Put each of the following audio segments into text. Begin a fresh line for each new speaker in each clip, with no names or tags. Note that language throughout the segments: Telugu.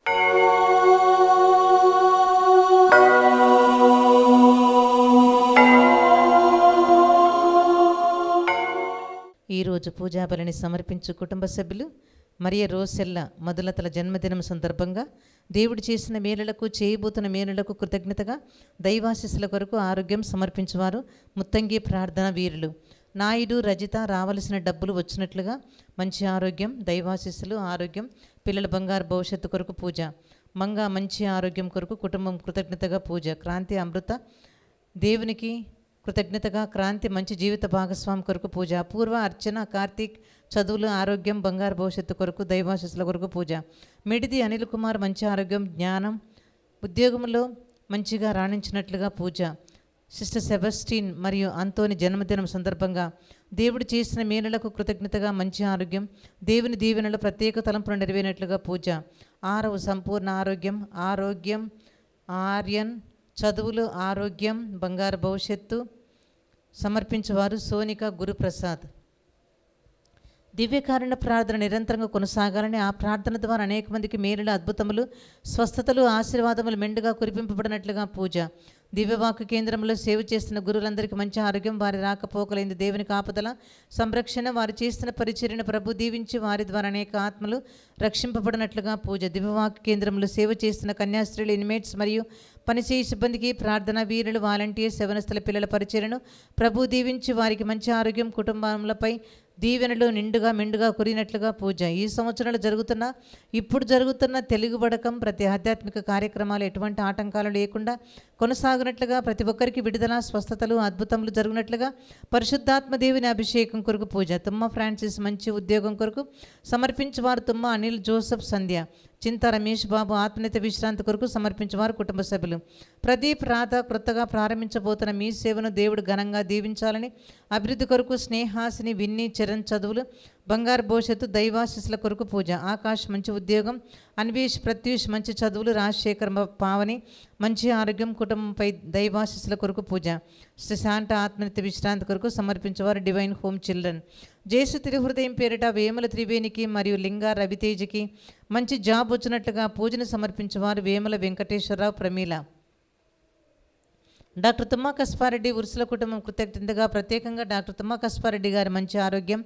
ఈరోజు పూజాబలిని సమర్పించు కుటుంబ సభ్యులు మరియ రోసెల్ల మధులతల జన్మదినం సందర్భంగా దేవుడు చేసిన మేలులకు చేయబోతున్న మేలులకు కృతజ్ఞతగా దైవాశీస్సుల కొరకు ఆరోగ్యం సమర్పించువారు ముత్తంగి ప్రార్థన వీరులు నాయుడు రజిత రావలసిన డబ్బులు వచ్చినట్లుగా మంచి ఆరోగ్యం దైవాశీస్సులు ఆరోగ్యం పిల్లల బంగారు భవిష్యత్తు కొరకు పూజ మంగ మంచి ఆరోగ్యం కొరకు కుటుంబం కృతజ్ఞతగా పూజ క్రాంతి అమృత దేవునికి కృతజ్ఞతగా క్రాంతి మంచి జీవిత భాగస్వామి కొరకు పూజ అపూర్వ అర్చన కార్తీక్ చదువులు ఆరోగ్యం బంగారు భవిష్యత్తు కొరకు దైవాశీస్సుల కొరకు పూజ మిడిది అనిల్ కుమార్ మంచి ఆరోగ్యం జ్ఞానం ఉద్యోగంలో మంచిగా రాణించినట్లుగా పూజ సిస్టర్ సెబస్టిన్ మరియు అంతోని జన్మదినం సందర్భంగా దేవుడు చేసిన మేలులకు కృతజ్ఞతగా మంచి ఆరోగ్యం దేవుని దీవెనలు ప్రత్యేక తలంపులు నెరవేరినట్లుగా పూజ ఆరవ సంపూర్ణ ఆరోగ్యం ఆర్యన్ చదువులు ఆరోగ్యం బంగారు భవిష్యత్తు సమర్పించేవారు సోనిక గురుప్రసాద్ దివ్యకారుణ్య ప్రార్థన నిరంతరంగా కొనసాగాలని ఆ ప్రార్థన ద్వారా అనేక మందికి మేలులు అద్భుతములు స్వస్థతలు ఆశీర్వాదములు మెండుగా కురిపింపబడినట్లుగా పూజ దివ్యవాక్య కేంద్రంలో సేవ చేస్తున్న గురువులందరికీ మంచి ఆరోగ్యం వారి రాకపోకలైంది దేవుని కాపుదల సంరక్షణ వారు చేస్తున్న పరిచర్యను ప్రభు దీవించి వారి ద్వారా అనేక ఆత్మలు రక్షింపబడినట్లుగా పూజ దివ్యవాక్య కేంద్రంలో సేవ చేస్తున్న కన్యాస్త్రీలు ఇన్మేట్స్ మరియు పనిచేయ సిబ్బందికి ప్రార్థన వీరులు వాలంటీర్స్ యవనస్తుల పిల్లల పరిచర్యను ప్రభు దీవించి వారికి మంచి ఆరోగ్యం కుటుంబాలపై దీవెనలు నిండుగా మెండుగా కురినట్లుగా పూజ ఈ సంవత్సరంలో ఇప్పుడు జరుగుతున్న తెలుగుబడకం ప్రతి ఆధ్యాత్మిక కార్యక్రమాలు ఎటువంటి ఆటంకాలు లేకుండా కొనసాగినట్లుగా ప్రతి ఒక్కరికి విడుదల స్వస్థతలు అద్భుతములు జరుగునట్లుగా పరిశుద్ధాత్మ దేవుని అభిషేకం కొరకు పూజ తుమ్మ ఫ్రాన్సిస్ మంచి ఉద్యోగం కొరకు సమర్పించేవారు తుమ్మ అనిల్ జోసెఫ్ సంధ్య చింత రమేష్ బాబు ఆత్మీయత విశ్రాంతి కొరకు సమర్పించేవారు కుటుంబ సభ్యులు ప్రదీప్ రాధ క్రొత్తగా ప్రారంభించబోతున్న మీ సేవను దేవుడు ఘనంగా దీవించాలని అభివృద్ధి కొరకు స్నేహాసిని విన్ని చరణ్ చదువులు బంగారు భవిష్యత్తు దైవాశీస్సుల కొరకు పూజ ఆకాష్ మంచి ఉద్యోగం అన్వేష్ ప్రత్యూష్ మంచి చదువులు రాజశేఖర్ పావని మంచి ఆరోగ్యం కుటుంబంపై దైవాశీస్సుల కొరకు పూజ శ్రీశాంత ఆత్మనిత్య విశ్రాంతి కొరకు సమర్పించేవారు డివైన్ హోమ్ చిల్డ్రన్ జేసు తిరుహృదయం పేరిట వేముల త్రివేణికి మరియు లింగా రవితేజకి మంచి జాబ్ వచ్చినట్లుగా పూజను సమర్పించేవారు వేముల వెంకటేశ్వరరావు ప్రమీల డాక్టర్ తుమ్మా కస్పారెడ్డి ఉరుసుల కుటుంబం కృతజ్ఞతగా ప్రత్యేకంగా డాక్టర్ తుమ్మా కస్పారెడ్డి గారి మంచి ఆరోగ్యం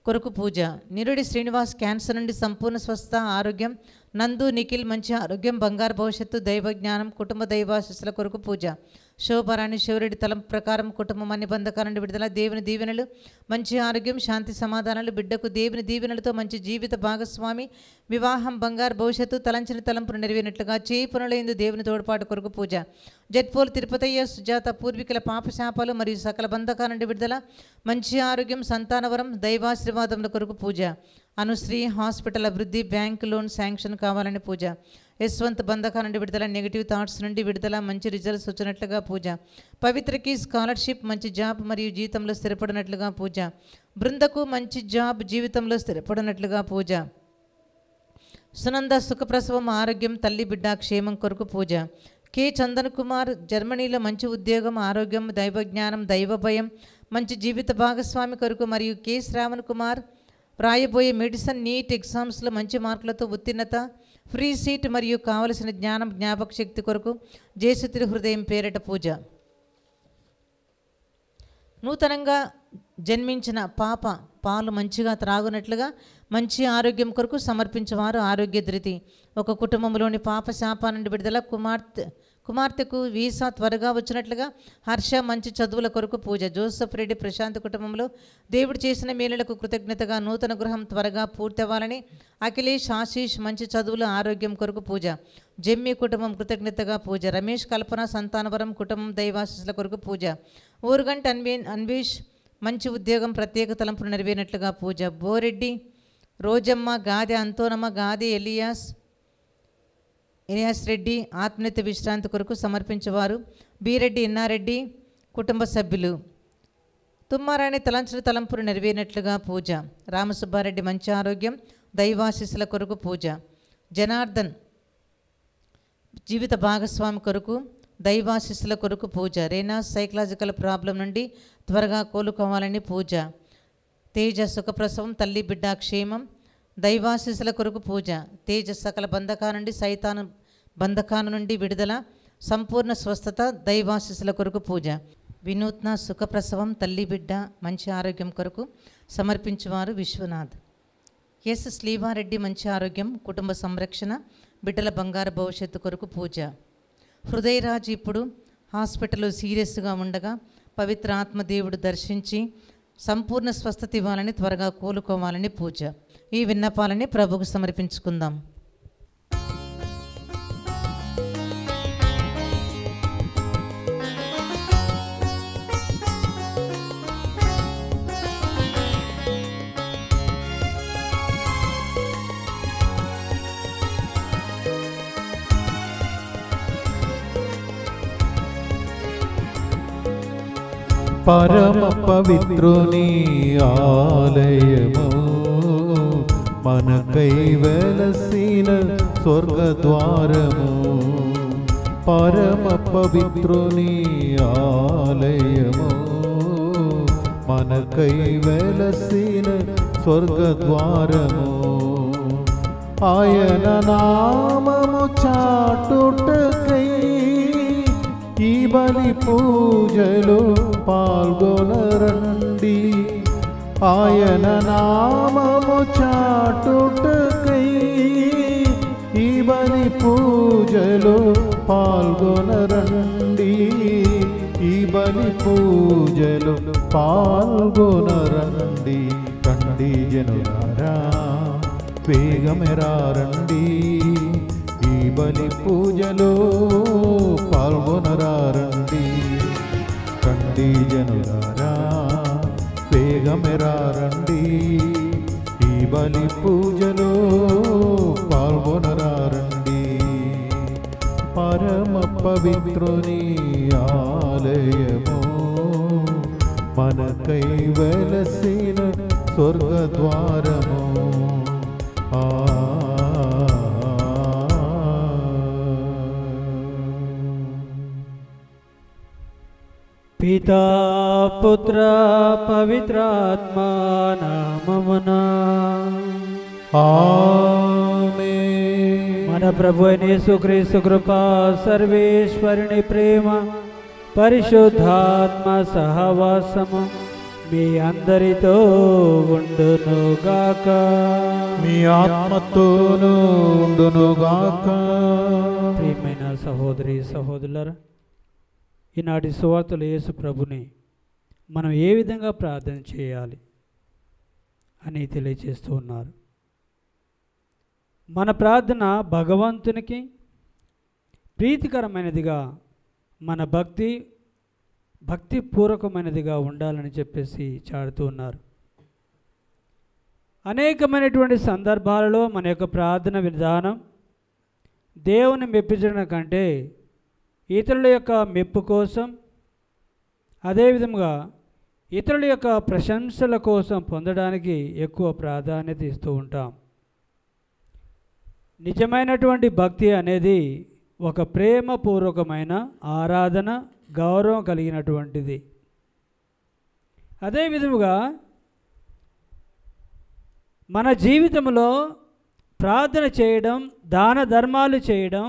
కొరకు పూజ నిరుడి శ్రీనివాస్ క్యాన్సర్ నుండి సంపూర్ణ స్వస్థ ఆరోగ్యం నందు నిఖిల్ మంచి ఆరోగ్యం బంగారు భవిష్యత్తు దైవజ్ఞానం కుటుంబ దైవాశీస్సుల కొరకు పూజ శోభరాణి శివరెడ్డి తలంపు ప్రకారం కుటుంబం అన్ని బంధకాల నుండి విడుదల దేవుని దీవెనలు మంచి ఆరోగ్యం శాంతి సమాధానాలు బిడ్డకు దేవుని దీవెనలతో మంచి జీవిత భాగస్వామి వివాహం బంగారు భవిష్యత్తు తలంచిన తలంపును నెరవేరినట్లుగా చేయి పనులైందు దేవుని తోడ్పాటు కొరకు పూజ జట్పోలు తిరుపతయ్య సుజాత పూర్వీకుల పాపశాపాలు మరియు సకల బంధకాల నుండి విడుదల మంచి ఆరోగ్యం సంతానవరం దైవాశీర్వాదముల కొరకు పూజ అనుశ్రీ హాస్పిటల్ అభివృద్ధి బ్యాంక్ లోన్ శాంక్షన్ కావాలని పూజ యశ్వంత్ బంధకాల నుండి విడుదల నెగిటివ్ థాట్స్ నుండి విడుదల మంచి రిజల్ట్స్ వచ్చినట్లుగా పూజ పవిత్రకి స్కాలర్షిప్ మంచి జాబ్ మరియు జీవితంలో స్థిరపడినట్లుగా పూజ బృందకు మంచి జాబ్ జీవితంలో స్థిరపడినట్లుగా పూజ సునంద సుఖప్రసవం ఆరోగ్యం తల్లి బిడ్డ క్షేమం కొరకు పూజ కె చందన్ కుమార్ జర్మనీలో మంచి ఉద్యోగం ఆరోగ్యం దైవజ్ఞానం దైవ భయం మంచి జీవిత భాగస్వామి కొరకు మరియు కె శ్రావణ్ కుమార్ రాయబోయే మెడిసిన్ నీట్ ఎగ్జామ్స్లో మంచి మార్కులతో ఉత్తీర్ణత ఫ్రీ సీట్ మరియు కావలసిన జ్ఞానం జ్ఞాపక శక్తి కొరకు జేసు తిరుహృదయం పేరిట పూజ నూతనంగా జన్మించిన పాప పాలు మంచిగా త్రాగునట్లుగా మంచి ఆరోగ్యం కొరకు సమర్పించేవారు ఆరోగ్య ధృతి ఒక కుటుంబంలోని పాప శాప నుండి విడుదల కుమార్తెకు వీసా త్వరగా వచ్చినట్లుగా హర్ష మంచి చదువుల కొరకు పూజ జోసెఫ్ రెడ్డి ప్రశాంత్ కుటుంబంలో దేవుడు చేసిన మేలులకు కృతజ్ఞతగా నూతన గృహం త్వరగా పూర్తవ్వాలని అఖిలేష్ ఆశీష్ మంచి చదువులు ఆరోగ్యం కొరకు పూజ జమ్మి కుటుంబం కృతజ్ఞతగా పూజ రమేష్ కల్పన సంతానవరం కుటుంబం దైవాశీస్సుల కొరకు పూజ ఊరుగంట అన్వేష్ మంచి ఉద్యోగం ప్రత్యేక తలంపులు నెరవేరినట్లుగా పూజ బోరెడ్డి రోజమ్మ గాదె అంతోనమ్మ గాదె ఎలియాస్ రెడ్డి ఆత్మీయత విశ్రాంతి కొరకు సమర్పించేవారు బీరెడ్డి ఇన్నారెడ్డి కుటుంబ సభ్యులు తుమ్మారాణి తలంచిన తలంపులు నెరవేరినట్లుగా పూజ రామసుబ్బారెడ్డి మంచి ఆరోగ్యం దైవాశీస్సుల కొరకు పూజ జనార్దన్ జీవిత భాగస్వామి కొరకు దైవాశీస్సుల కొరకు పూజ రేనా సైకలాజికల్ ప్రాబ్లం నుండి త్వరగా కోలుకోవాలని పూజ తేజ సుఖప్రసవం తల్లి బిడ్డ క్షేమం దైవాశీస్సుల కొరకు పూజ. తేజ సకల బంధకాల నుండి, సైతాను బంధకాల నుండి విడుదల, సంపూర్ణ స్వస్థత. దైవాశీస్సుల కొరకు పూజ. వినూత్న సుఖప్రసవం, తల్లి బిడ్డ మంచి ఆరోగ్యం కొరకు సమర్పించువారు విశ్వనాథ్. ఎస్ శ్రీవారెడ్డి మంచి ఆరోగ్యం, కుటుంబ సంరక్షణ, బిడ్డల బంగారు భవిష్యత్తు కొరకు పూజ. హృదయరాజు ఇప్పుడు హాస్పిటల్లో సీరియస్గా ఉండగా పవిత్ర ఆత్మదేవుడు దర్శించి సంపూర్ణ స్వస్థత ఇవ్వాలని, త్వరగా కోలుకోవాలని పూజ. ఈ విన్నపాలని ప్రభువుకు సమర్పించుకుందాం.
పరమ పవిత్రుని ఆలయము, మనకై వెలసిన స్వర్గద్వారము. పరమ పవిత్రుని ఆలయము, మనకై వెలసిన స్వర్గద్వారము. ఆయన నామము చాటుటకై ఈ బలి పూజలో పాల్గొనరండి. ఆయన నామము చాటుటకై ఈ బలి పూజలో పాల్గొనరండి. ఈ బలి పూజలో పాల్గొనరండి. రండి జనులారా, వేగమెరారండి. ఈ బలి పూజలో పాల్గొనరండి. రండి జనులారా, వేగమెరారండి. ఈ బలి పూజలో పాల్గొనరండి. పరమ పవిత్రుని ఆలయము, మనకై వెలసిన స్వర్గద్వారము.
పితా పుత్ర పవిత్రాత్మ నామమున
ఆమేన్.
మన ప్రభు అయిన యేసుక్రీస్తు కృప, సర్వేశ్వరుని ప్రేమ, పరిశుద్ధాత్మ సహవాసము మీ అందరితో ఉండునుగాక.
మీ ఆత్మతోనూ ఉండునుగాక.
ప్రియమైన సహోదరి సహోదరులారా, ఈనాటి సువార్తలు యేసు ప్రభుని మనం ఏ విధంగా ప్రార్థన చేయాలి అని తెలియజేస్తూ ఉన్నారు. మన ప్రార్థన భగవంతునికి ప్రీతికరమైనదిగా, మన భక్తిపూర్వకమైనదిగా ఉండాలని చెప్పేసి చాడుతూ ఉన్నారు. అనేకమైనటువంటి సందర్భాలలో మన యొక్క ప్రార్థన విధానం దేవుని మెప్పించడం కంటే ఇతరుల యొక్క మెప్పు కోసం, అదేవిధంగా ఇతరుల యొక్క ప్రశంసల కోసం పొందడానికి ఎక్కువ ప్రాధాన్యత ఇస్తూ ఉంటాం. నిజమైనటువంటి భక్తి అనేది ఒక ప్రేమపూర్వకమైన ఆరాధన, గౌరవం కలిగినటువంటిది. అదేవిధంగా మన జీవితంలో ప్రార్థన చేయడం, దాన ధర్మాలు చేయడం,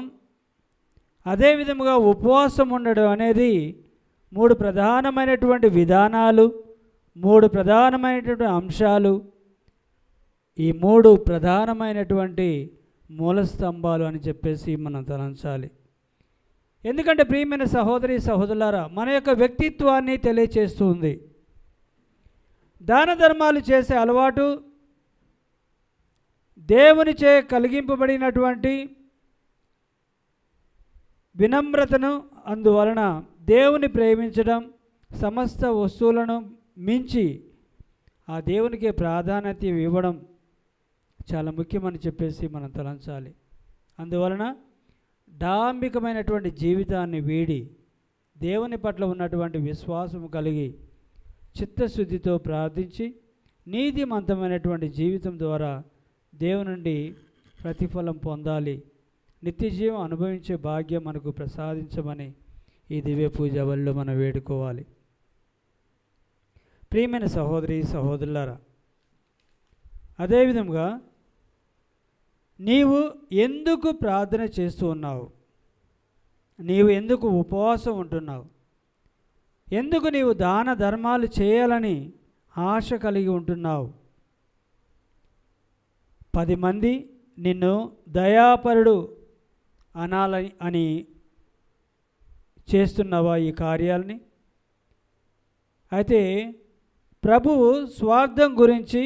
అదేవిధంగా ఉపవాసం ఉండడం అనేది 3 ప్రధానమైనటువంటి విధానాలు, 3 ప్రధానమైనటువంటి అంశాలు. ఈ 3 ప్రధానమైనటువంటి మూల స్తంభాలు అని చెప్పేసి మనం తలంచాలి. ఎందుకంటే ప్రియమైన సహోదరి సహోదరులారా, మన యొక్క వ్యక్తిత్వాన్ని తెలియచేస్తుంది. దాన ధర్మాలు చేసే అలవాటు, దేవునిచే కలిగింపబడినటువంటి వినమ్రతను, అందువలన దేవుని ప్రేమించడం, సమస్త వస్తువులను మించి ఆ దేవునికి ప్రాధాన్యత ఇవ్వడం చాలా ముఖ్యమని చెప్పేసి మనం తలంచాలి. అందువలన డాంబికమైనటువంటి జీవితాన్ని వీడి దేవుని పట్ల ఉన్నటువంటి విశ్వాసం కలిగి చిత్తశుద్ధితో ప్రార్థించి నీతిమంతమైనటువంటి జీవితం ద్వారా దేవుని నుండి ప్రతిఫలం పొందాలి, నిత్య జీవం అనుభవించే భాగ్యం మనకు ప్రసాదించమని ఈ దివ్య పూజ వల్ల మనం వేడుకోవాలి. ప్రియమైన సహోదరి సహోదరులారా, అదేవిధంగా నీవు ఎందుకు ప్రార్థన చేస్తూ ఉన్నావు? నీవు ఎందుకు ఉపవాసం ఉంటున్నావు? ఎందుకు నీవు దాన ధర్మాలు చేయాలని ఆశ కలిగి ఉంటున్నావు? 10 మంది నిన్ను దయాపరుడు అని చేస్తున్నావా ఈ కార్యాలని? అయితే ప్రభువు స్వార్థం గురించి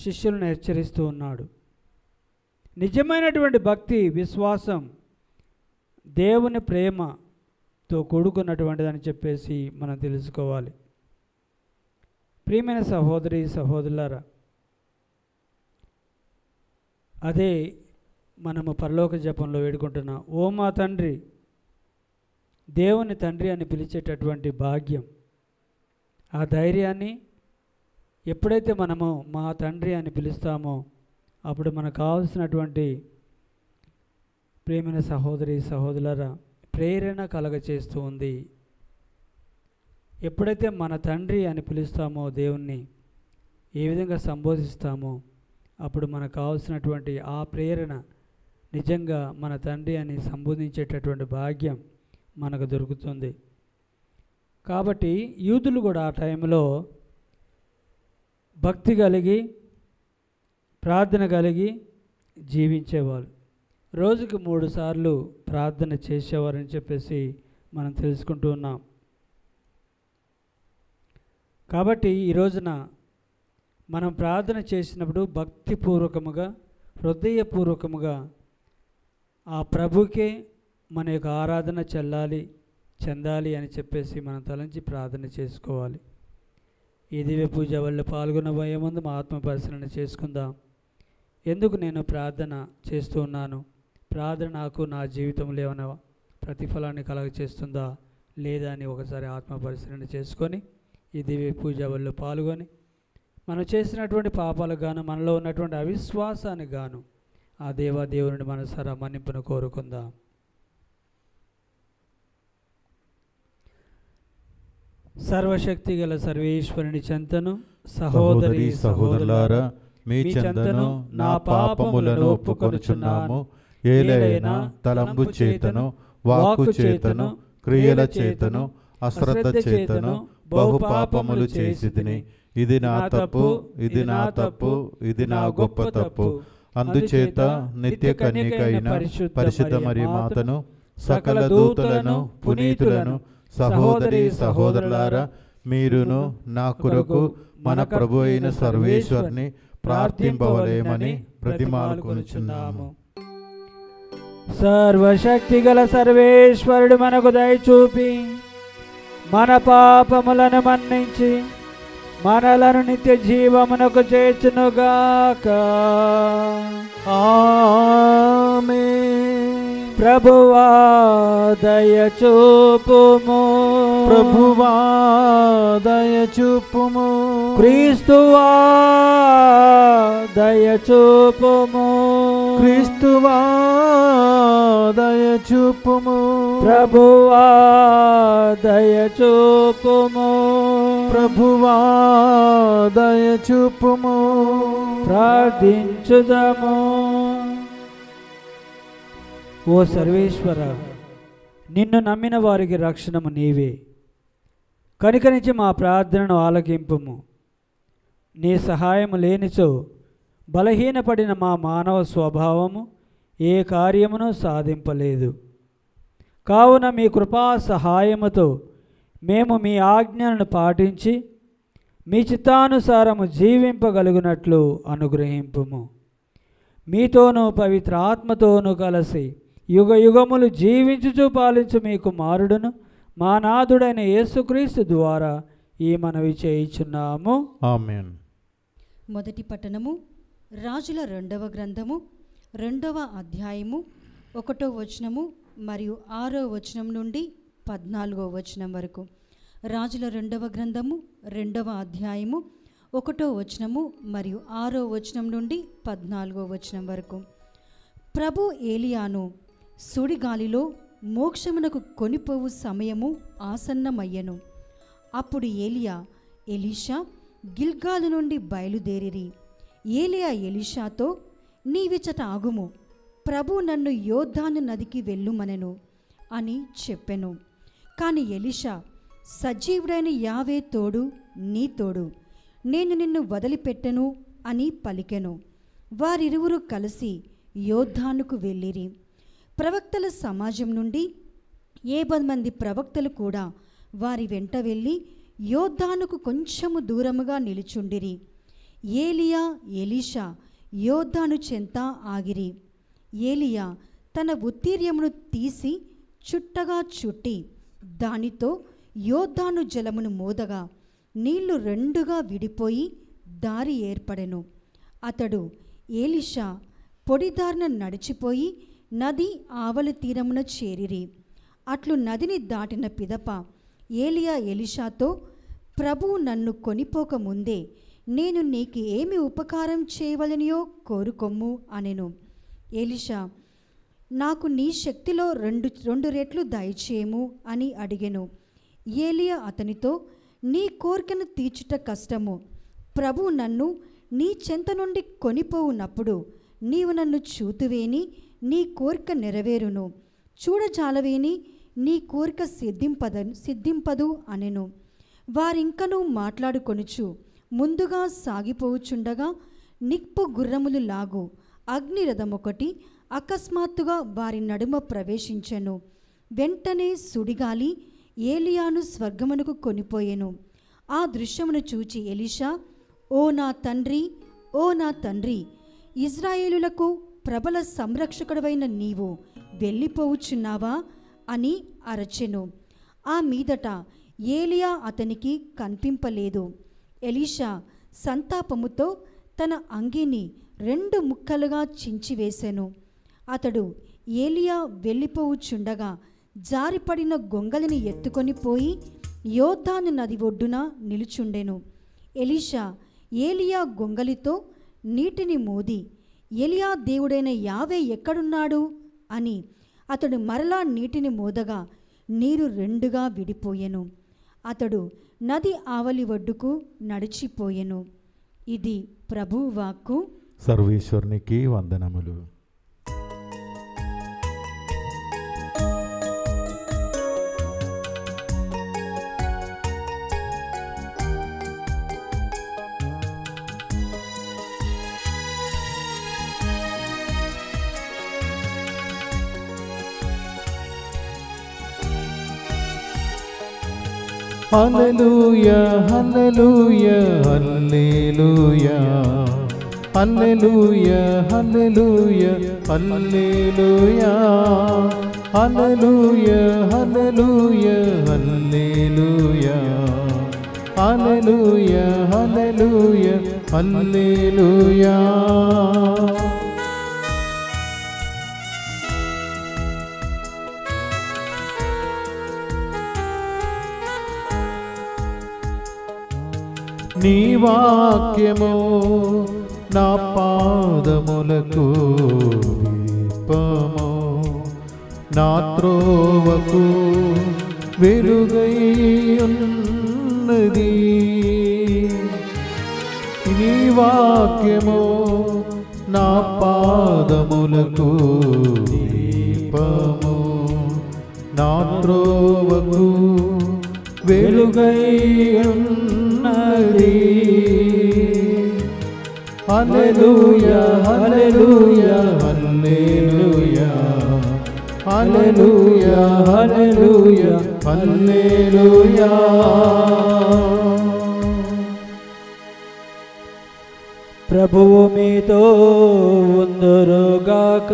శిష్యులను హెచ్చరిస్తూ ఉన్నాడు. నిజమైనటువంటి భక్తి, విశ్వాసం దేవుని ప్రేమతో కూడుకున్నటువంటిదని చెప్పేసి మనం తెలుసుకోవాలి. ప్రియమైన సహోదరి సహోదరులారా, అదే మనము పరలోక జపంలో వేడుకుంటున్నాం. ఓ మా తండ్రి, దేవుని తండ్రి అని పిలిచేటటువంటి భాగ్యం, ఆ ధైర్యాన్ని ఎప్పుడైతే మనము మా తండ్రి అని పిలుస్తామో అప్పుడు మనకు కావాల్సినటువంటి ప్రియమైన సహోదరి సహోదరులారా ప్రేరణ కలగచేస్తూ ఉంది. ఎప్పుడైతే మన తండ్రి అని పిలుస్తామో, దేవుణ్ణి ఏ విధంగా సంబోధిస్తామో, అప్పుడు మనకు కావాల్సినటువంటి ఆ ప్రేరణ నిజంగా మన తండ్రి అని సంబోధించేటటువంటి భాగ్యం మనకు దొరుకుతుంది. కాబట్టి యూదులు కూడా ఆ టైంలో భక్తి కలిగి, ప్రార్థన కలిగి జీవించేవాళ్ళు. రోజుకి 3 సార్లు ప్రార్థన చేసేవారని చెప్పేసి మనం తెలుసుకుంటూ ఉన్నాం. కాబట్టి ఈ రోజున మనం ప్రార్థన చేసినప్పుడు భక్తిపూర్వకముగా, హృదయపూర్వకముగా ఆ ప్రభుకే మన యొక్క ఆరాధన చెందాలి అని చెప్పేసి మనం తలంచి ప్రార్థన చేసుకోవాలి. ఈ దివ్య పూజ వల్ల పాల్గొనబోయే ముందు మా ఆత్మ పరిశీలన చేసుకుందాం. ఎందుకు నేను ప్రార్థన చేస్తూ ఉన్నాను? ప్రార్థన నాకు నా జీవితంలో ఏమైనా ప్రతిఫలాన్ని కలగచేస్తుందా లేదా అని ఒకసారి ఆత్మ పరిశీలన చేసుకొని ఈ దివ్య పూజ వల్ల పాల్గొని మనం చేసినటువంటి పాపాలకు గాను, మనలో ఉన్నటువంటి అవిశ్వాసానికి గాను ఆ దేవుని మనసారా మన్నింపును కోరుకుందాం. సర్వశక్తి గల సర్వేశ్వరుని చెంతను,
సహోదరి సహోదరులారా, మీ చెంతను నా పాపములను ఒప్పుకొనుచున్నాము. ఏలైనా తలంబు చేతను, వాక్కు చేతను, క్రియల చేతను, అశ్రద్ధ చేతను బహు పాపములు చేసితిని. ఇది నా తప్పు, ఇది నా తప్పు, ఇది నా గొప్ప తప్పు. అందుచేత నిత్య కన్యకైన పరిశుద్ధ మరియ మాతను, సకల దూతలను, పునీతులను, సహోదరి సహోదరులారా, మీరును నా కొరకు మన ప్రభు అయిన సర్వేశ్వరుని ప్రార్థింపవలేమని బ్రతిమాలుకొనుచున్నాము.
సర్వశక్తి గల సర్వేశ్వరుడు మనకు దయచూపి మన పాపములను మన్నించి మనలను నిత్య జీవమునకు చేర్చునుగాక.
ఆమేన్.
ప్రభువా దయచూపుము,
ప్రభువా దయచూపుము,
క్రీస్తువా దయచూపుము,
క్రీస్తువా దయచూపుము,
ప్రభువా దయచూపుము,
ప్రభువా దయచూపుము.
ప్రార్థించుదము. ఓ సర్వేశ్వర, నిన్ను నమ్మిన వారికి రక్షణము నీవే. కనికరించి మా ప్రార్థనను ఆలకింపుము. నీ సహాయము లేనిచో బలహీనపడిన మా మానవ స్వభావము ఏ కార్యమును సాధింపలేదు. కావున మీ కృపా సహాయముతో మేము మీ ఆజ్ఞలను పాటించి మీ చిత్తానుసారము జీవింపగలుగునట్లు అనుగ్రహింపుము. మీతోనూ పవిత్ర ఆత్మతోనూ కలిసి యుగ యుగములు జీవించుచు పాలించు మీ కుమారుడును మా నాథుడైన యేసుక్రీస్తు ద్వారా ఈ మనవి చేయుచున్నాము.
ఆమేన్.
మొదటి పట్టణము రాజుల 2వ గ్రంథము 2వ అధ్యాయము 1వ వచనము మరియు 6వ వచనం నుండి 14వ వచనం వరకు. రాజుల 2వ గ్రంథము 2వ అధ్యాయము 1వ వచనము మరియు 6వ వచనం నుండి 14వ వచనం వరకు. ప్రభు ఏలియాను సుడిగాలిలో మోక్షమునకు కొనిపోవు సమయము ఆసన్నమయ్యను. అప్పుడు ఏలియా, ఎలీషా గిల్గాలు నుండి బయలుదేరిరి. ఏలియా ఎలీషాతో, నీవిచట ఆగుము, ప్రభు నన్ను యోర్దాను నదికి వెళ్ళుమనెను అని చెప్పెను. కాని ఎలీషా, సజీవుడైన యావే తోడు, నీ తోడు, నేను నిన్ను వదిలిపెట్టెను అని పలికెను. వారిరువురు కలిసి యోర్దానుకు వెళ్ళిరి. ప్రవక్తల సమాజం నుండి 70 మంది ప్రవక్తలు కూడా వారి వెంట వెళ్ళి యోర్దానుకు కొంచెము దూరముగా నిలుచుండిరి. ఏలియా ఎలీషా యోర్దాను చెంత ఆగిరి. ఏలియా తన ఉత్తీర్యమును తీసి చుట్టగా చుట్టి దానితో యోర్దాను జలమును మోదగా నీళ్లు రెండుగా విడిపోయి దారి ఏర్పడెను. అతడు ఎలీషా పొడిదారిన నడిచిపోయి నది ఆవలి తీరమున చేరిరి. అట్లు నదిని దాటిన పిదప ఏలియా ఎలీషాతో, ప్రభువు నన్ను కొనిపోక ముందే నేను నీకు ఏమి ఉపకారం చేయవలనియో కోరుకొమ్ము అనెను. ఎలీషా, నాకు నీ శక్తిలో రెండు రెట్లు దయచేయము అని అడిగెను. ఏలియా అతనితో, నీ కోరికను తీర్చుట కష్టము. ప్రభువు నన్ను నీ చెంత నుండి కొనిపోవునప్పుడు నీవు నన్ను చూతువేని నీ కోరిక నెరవేరును, చూడజాలవేని నీ కోరిక సిద్ధింపదు అనెను. వారింకనూ మాట్లాడుకొనుచు ముందుగా సాగిపోవుచుండగా నిప్పు గుర్రములు లాగు అగ్నిరథమొకటి అకస్మాత్తుగా వారి నడుమ ప్రవేశించెను. వెంటనే సుడిగాలి ఏలియాను స్వర్గమునకు కొనిపోయెను. ఆ దృశ్యమును చూచి ఎలీషా, ఓ నా తండ్రి, ఓ నా తండ్రి, ఇజ్రాయేలులకు ప్రబల సంరక్షకుడవైన నీవు వెళ్ళిపోవుచున్నావా అని అరచెను. ఆ మీదట ఏలియా అతనికి కనిపింపలేదు. ఎలీషా సంతాపముతో తన అంగీని 2 ముక్కలుగా చించివేసెను. అతడు ఏలియా వెళ్ళిపోవుచుండగా జారిపడిన గొంగలిని ఎత్తుకొని పోయి యోర్దాను నది ఒడ్డున నిలుచుండెను. ఎలీషా ఏలియా గొంగలితో నీటిని మోది, ఎలియా దేవుడైన యావే ఎక్కడున్నాడు అని అతడు మరలా నీటిని మోదగా నీరు 2గా విడిపోయెను. అతడు నది ఆవలి ఒడ్డుకు నడిచిపోయెను. ఇది ప్రభువు వాక్కు.
సర్వేశ్వరునికి వందనములు. హల్లెలూయా hallelujah hallelujah hallelujah hallelujah hallelujah hallelujah hallelujah hallelujah hallelujah hallelujah హల్లెలూయా. నీ వాక్యము నా పాదములకు దీపము, నా త్రోవకు వెలుగై ఉన్నది. నీ వాక్యము నా పాదములకు దీపము, నా త్రోవకు వెలుగై ఉన్నది. హల్లెలూయా హల్లెలూయా హల్లెలూయా హల్లెలూయా హల్లెలూయా హల్లెలూయా.
ప్రభువు మీతో ఉందురుగాక,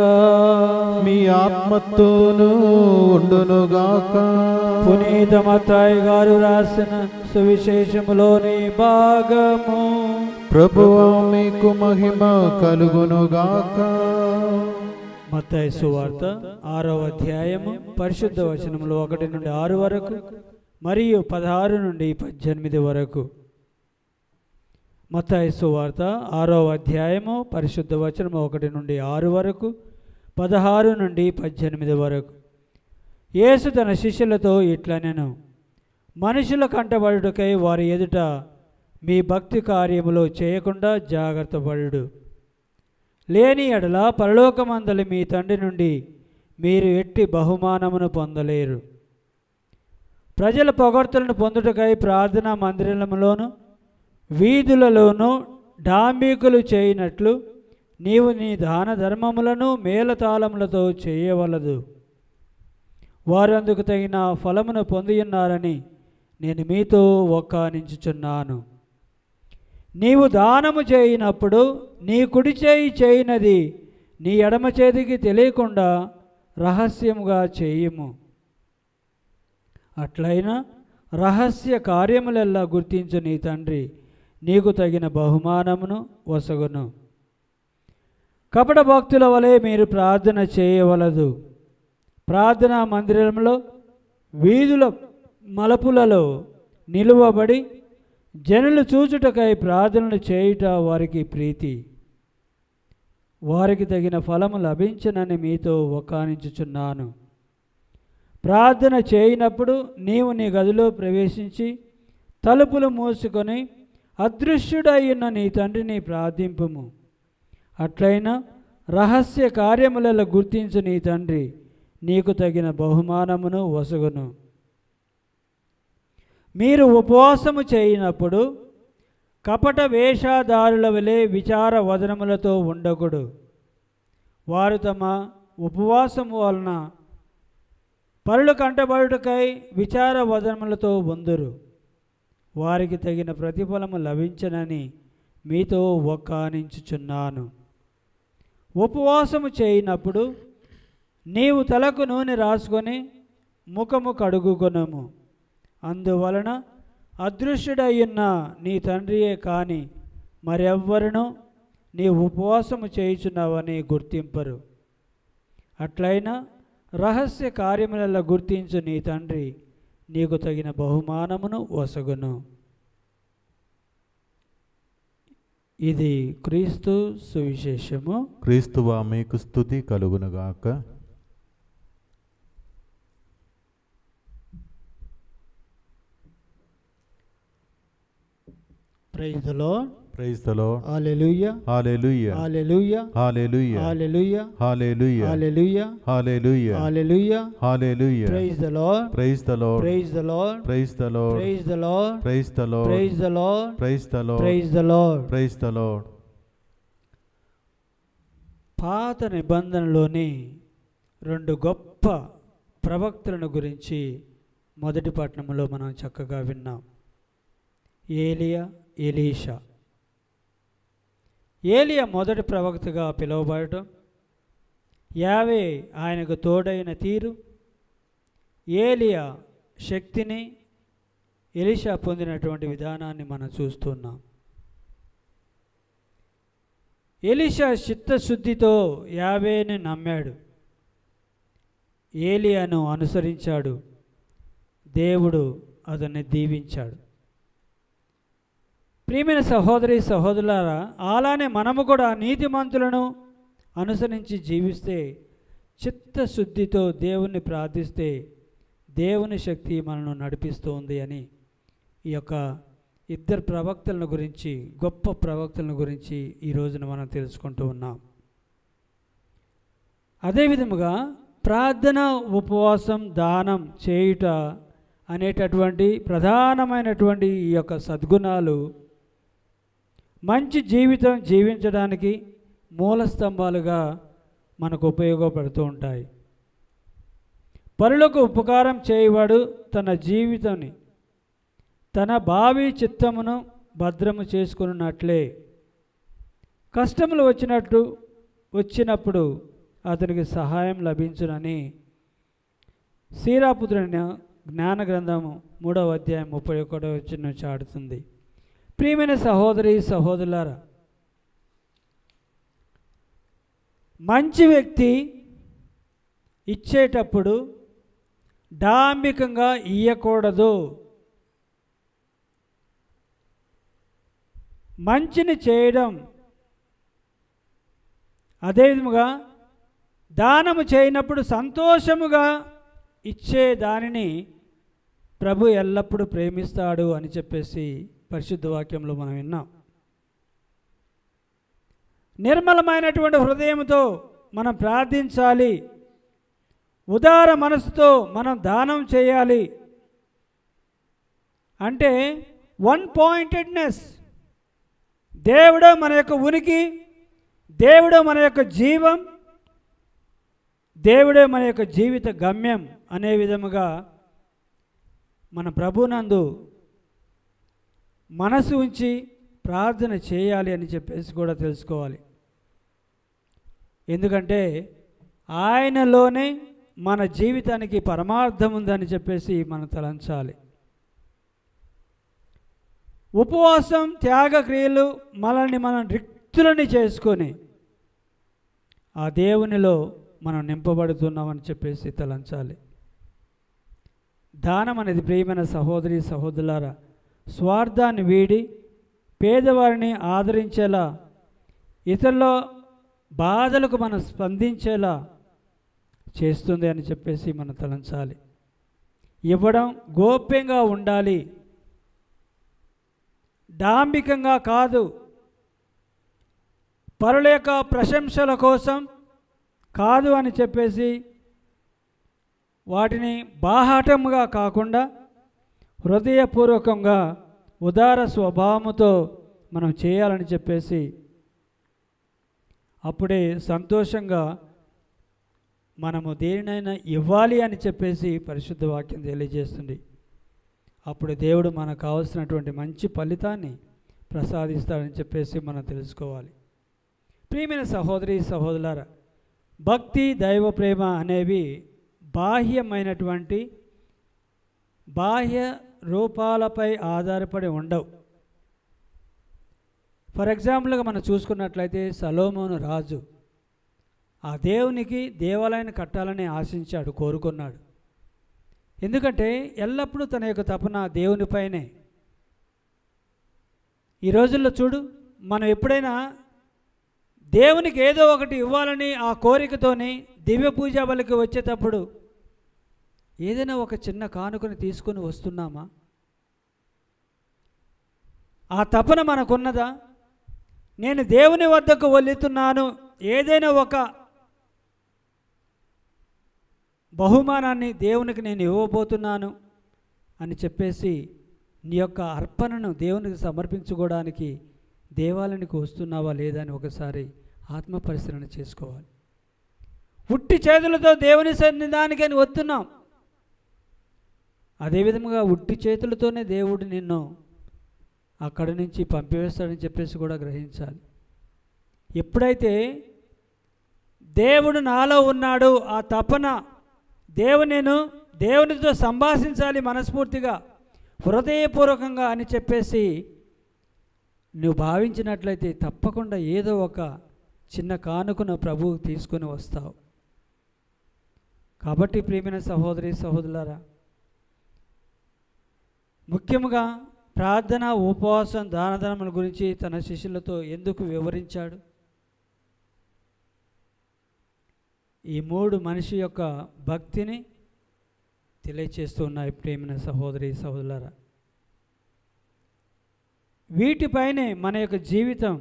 మీ ఆత్మతోనూ ఉండునుగాక.
పునీత మత్తయి గారు రాసిన సువిశేషములోని భాగము.
ప్రభువా మీకు మహిమ కలుగునుగాక.
మత్తయి సువార్త 6వ అధ్యాయము పరిశుద్ధ వచనములు 1 నుండి 6 వరకు మరియు 16 నుండి 18 వరకు. మత్తయి సువార్త 6వ అధ్యాయము పరిశుద్ధ వచనము 1 నుండి 6 వరకు 16 నుండి 18 వరకు. యేసు తన శిష్యులతో ఇట్లనెను, మనుషుల కంటబడుటకై వారి ఎదుట మీ భక్తి కార్యములో చేయకుండా జాగ్రత్త పడు. లేని ఎడల పరలోకమందలి మీ తండ్రి నుండి మీరు ఎట్టి బహుమానమును పొందలేరు. ప్రజల పొగడ్తలను పొందుటకై ప్రార్థనా మందిరములోను వీధులలోనూ డాంబికులు చేయనట్లు నీవు నీ దాన ధర్మములను మేళతాళములతో చేయవలదు. వారు అందుకు తగిన ఫలమును పొందియున్నారని నేను మీతో ఒక్కానించుచున్నాను. నీవు దానము చేయనప్పుడు నీ కుడి చేయి చేయనది నీ ఎడమ చేతికి తెలియకుండా రహస్యముగా చేయుము. అట్లయినా రహస్య కార్యములెల్లా గుర్తించు నీ తండ్రి నీకు తగిన బహుమానమును వసగును. కపట భక్తుల వలె మీరు ప్రార్థన చేయవలదు. ప్రార్థనా మందిరంలో వీధుల మలుపులలో నిలువబడి జనులు చూచుటకై ప్రార్థనలు చేయుట వారికి ప్రీతి. వారికి తగిన ఫలము లభించనని మీతో ఒక్కానించుచున్నాను. ప్రార్థన చేయనప్పుడు నీవు నీ గదిలో ప్రవేశించి తలుపులు మూసుకొని అదృశ్యుడయ్యున్న నీ తండ్రిని ప్రార్థింపుము. అట్లయినా రహస్య కార్యములలో గుర్తించు నీ తండ్రి నీకు తగిన బహుమానమును వసగును. మీరు ఉపవాసము చేయనప్పుడు కపట వేషధారుల వలె విచార వదనములతో ఉండకూడు. వారు తమ ఉపవాసము వలన పరులు కంటబడుటకై విచార వదనములతో ఉందురు. వారికి తగిన ప్రతిఫలము లభించనని మీతో ఒక్కానించుచున్నాను. ఉపవాసము చేయనప్పుడు నీవు తలకు నూనె రాసుకొని ముఖము కడుగుకొనుము. అందువలన అదృశ్యుడయ్యున్న నీ తండ్రియే కాని మరెవ్వరునూ నీ ఉపవాసము చేయుచున్నావని గుర్తింపరు. అట్లయినా రహస్య కార్యములలో గుర్తించు నీ తండ్రి నీకు తగిన బహుమానమును వసగును. ఇది క్రీస్తు సువిశేషము.
క్రీస్తువా మీకు స్తుతి కలుగునుగాక.
Praise the Lord.
Praise the Lord.
Hallelujah.
Hallelujah.
Hallelujah.
Hallelujah.
Hallelujah.
Hallelujah.
Hallelujah.
Hallelujah.
Hallelujah.
Hallelujah.
Praise the Lord.
Praise the Lord.
Praise the Lord.
Praise the Lord.
Praise the Lord.
Praise the Lord.
Praise the Lord.
Praise the Lord.
Praise the Lord.
Praise the Lord.
పాత నిబంధనలోని రెండు గొప్ప ప్రవక్తలను గురించి మొదటి పట్టణంలో మనం చక్కగా విన్నాం. ఏలియా, ఎలీషా. ఏలియా మొదటి ప్రవక్తగా పిలువబడటం, యావే ఆయనకు తోడైన తీరు, ఏలియా శక్తిని ఎలీషా పొందినటువంటి విధానాన్ని మనం చూస్తున్నాం. ఎలీషా చిత్తశుద్ధితో యావేని నమ్మాడు, ఏలియాను అనుసరించాడు, దేవుడు అతన్ని దీవించాడు. ప్రియమైన సహోదరి సహోదరులారా, అలానే మనము కూడా నీతిమంతులను అనుసరించి జీవిస్తే, చిత్తశుద్ధితో దేవుణ్ణి ప్రార్థిస్తే దేవుని శక్తి మనను నడిపిస్తుంది అని ఈ యొక్క ఇద్దరు ప్రవక్తలను గురించి, గొప్ప ప్రవక్తలను గురించి ఈ రోజున మనం తెలుసుకుంటూ ఉన్నాం. అదేవిధముగా ప్రార్థన, ఉపవాసం, దానం చేయుట అనేటటువంటి ప్రధానమైనటువంటి ఈ యొక్క సద్గుణాలు మంచి జీవితం జీవించడానికి మూల స్తంభాలుగా మనకు ఉపయోగపడుతూ ఉంటాయి. పరులకు ఉపకారం చేయవాడు తన జీవితాన్ని, తన భావి చిత్తమును భద్రము చేసుకున్నట్లే కష్టములు వచ్చినప్పుడు అతనికి సహాయం లభించునని సీరాపుత్రుని జ్ఞాన గ్రంథము 3వ అధ్యాయం 31వ వచనం చాటుతుంది. ప్రియమైన సహోదరి సహోదరులారా, మంచి వ్యక్తి ఇచ్చేటప్పుడు డాంబికంగా ఇయ్యకూడదు. మంచిని చేయడం, అదేవిధముగా దానము చేయనప్పుడు సంతోషముగా ఇచ్చే దానిని ప్రభు ఎల్లప్పుడూ ప్రేమిస్తాడు అని చెప్పేసి పరిశుద్ధ వాక్యంలో మనం విన్నాం. నిర్మలమైనటువంటి హృదయంతో మనం ప్రార్థించాలి, ఉదార మనసుతో మనం దానం చేయాలి. అంటే వన్ పాయింటెడ్నెస్, దేవుడు మన యొక్క ఉనికి, దేవుడు మన యొక్క జీవం, దేవుడే మన యొక్క జీవిత గమ్యం అనే విధముగా మన ప్రభునందు మనసు ఉంచి ప్రార్థన చేయాలి అని చెప్పేసి కూడా తెలుసుకోవాలి. ఎందుకంటే ఆయనలోనే మన జీవితానికి పరమార్థం ఉందని చెప్పేసి మనం తలంచాలి. ఉపవాసం, త్యాగ క్రియలు మనల్ని మనం రిక్తులని చేసుకొని ఆ దేవునిలో మనం నింపబడుతున్నామని చెప్పేసి తలంచాలి. దానం అనేది ప్రియమైన సహోదరి సహోదరులారా, స్వార్థాన్ని వీడి పేదవారిని ఆదరించేలా, ఇతరుల బాధలకు మనం స్పందించేలా చేస్తుంది అని చెప్పేసి మనం తలంచాలి. ఇవ్వడం గోప్యంగా ఉండాలి, డాంబికంగా కాదు, పరుల యొక్క ప్రశంసల కోసం కాదు అని చెప్పేసి వాటిని బాహాటంగా కాకుండా హృదయపూర్వకంగా ఉదార స్వభావముతో మనం చేయాలని చెప్పేసి అప్పుడే సంతోషంగా మనము దేనినైనా ఇవ్వాలి అని చెప్పేసి పరిశుద్ధ వాక్యం తెలియజేస్తుంది. అప్పుడు దేవుడు మనకు కావలసినటువంటి మంచి ఫలితాన్ని ప్రసాదిస్తాడని చెప్పేసి మనం తెలుసుకోవాలి. ప్రియమైన సహోదరి సహోదరులారా, భక్తి, దైవ ప్రేమ అనేవి బాహ్యమైనటువంటి బాహ్య రూపాలపై ఆధారపడి ఉండవు. ఫర్ ఎగ్జాంపుల్గా మనం చూసుకున్నట్లయితే సొలొమోను రాజు ఆ దేవునికి దేవాలయాన్ని కట్టాలని ఆశించాడు, కోరుకున్నాడు. ఎందుకంటే ఎల్లప్పుడూ తన యొక్క తపన దేవునిపైనే. ఈ రోజుల్లో చూడు, మనం ఎప్పుడైనా దేవునికి ఏదో ఒకటి ఇవ్వాలని ఆ కోరికతోని దివ్య పూజా బలికి వచ్చేటప్పుడు ఏదైనా ఒక చిన్న కానుకని తీసుకొని వస్తున్నామా? ఆ తపన మనకున్నదా? నేను దేవుని వద్దకు వెళుతున్నాను, ఏదైనా ఒక బహుమానాన్ని దేవునికి నేను ఇవ్వబోతున్నాను అని చెప్పేసి నీ యొక్క అర్పణను దేవునికి సమర్పించుకోవడానికి దేవాలయానికి వస్తున్నావా లేదా అని ఒకసారి ఆత్మ పరిశీలన చేసుకోవాలి. ఉట్టి చేతులతో దేవుని సన్నిధానికి అని వస్తున్నాం, అదేవిధంగా ఉట్టి చేతులతోనే దేవుడు నిన్ను అక్కడి నుంచి పంపివేస్తాడని చెప్పేసి కూడా గ్రహించాలి. ఎప్పుడైతే దేవుడు నాలో ఉన్నాడు, ఆ తపన నేను దేవునితో సంభాషించాలి మనస్ఫూర్తిగా, హృదయపూర్వకంగా అని చెప్పేసి నువ్వు భావించినట్లయితే తప్పకుండా ఏదో ఒక చిన్న కానుకను ప్రభువు తీసుకొని వస్తావు. కాబట్టి ప్రియమైన సహోదరి సహోదరులారా, ముఖ్యంగా ప్రార్థన, ఉపవాసం, దానధర్మల గురించి తన శిష్యులతో ఎందుకు వివరించాడు? ఈ మూడు మనిషి యొక్క భక్తిని తెలియచేస్తూ ఉన్నాయి. ప్రియమైన సహోదరి సహోదరులారా, వీటిపైనే మన యొక్క జీవితం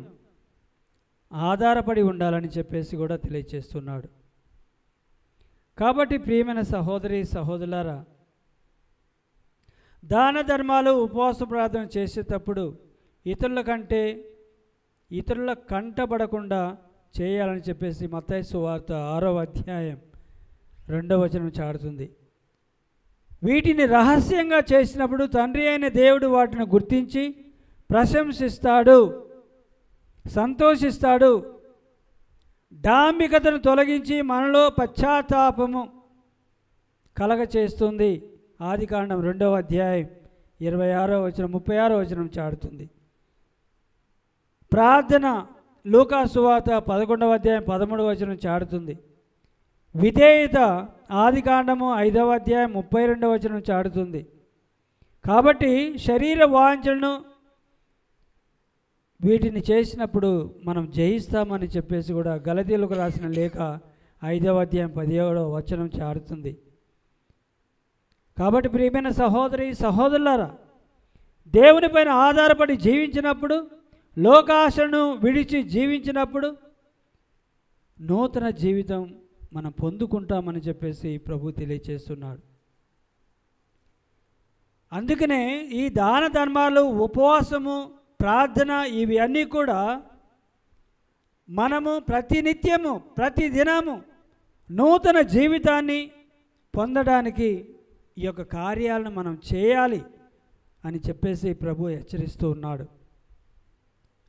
ఆధారపడి ఉండాలని చెప్పేసి కూడా తెలియచేస్తున్నాడు. కాబట్టి ప్రియమైన సహోదరి సహోదరులారా, దాన ధర్మాలు, ఉపవాస ప్రార్థన చేసేటప్పుడు ఇతరుల కంటబడకుండా చేయాలని చెప్పేసి మత్తయి సువార్త 6వ అధ్యాయం 2వ వచనం చాటుతుంది. వీటిని రహస్యంగా చేసినప్పుడు తండ్రి అయిన దేవుడు వాటిని గుర్తించి ప్రశంసిస్తాడు, సంతోషిస్తాడు. డాంబికతను తొలగించి మనలో పశ్చాత్తాపము కలగచేస్తుంది. ఆదికాండం 2వ అధ్యాయం 26వ వచనం 36వ వచనం చాటుతుంది. ప్రార్థన లూకా సువార్త 11వ అధ్యాయం 13వ వచనం చాటుతుంది. విధేయత ఆదికాండము 5వ అధ్యాయం 32వ వచనం చాటుతుంది. కాబట్టి శరీర వాంఛలను వీటిని చేసినప్పుడు మనం జయిస్తామని చెప్పేసి కూడా గలతీయులకు రాసిన లేఖ 5వ అధ్యాయం 17వ వచనం చాటుతుంది. కాబట్టి ప్రియమైన సహోదరి సహోదరులారా, దేవునిపైన ఆధారపడి జీవించినప్పుడు, లోకాశను విడిచి జీవించినప్పుడు నూతన జీవితం మనం పొందుకుంటామని చెప్పేసి ప్రభు తెలియచేస్తున్నాడు. అందుకనే ఈ దాన ధర్మాలు, ఉపవాసము, ప్రార్థన ఇవి అన్నీ కూడా మనము ప్రతినిత్యము, ప్రతిదినము నూతన జీవితాన్ని పొందడానికి ఈ యొక్క కార్యాలను మనం చేయాలి అని చెప్పేసి ప్రభు హెచ్చరిస్తూ ఉన్నాడు.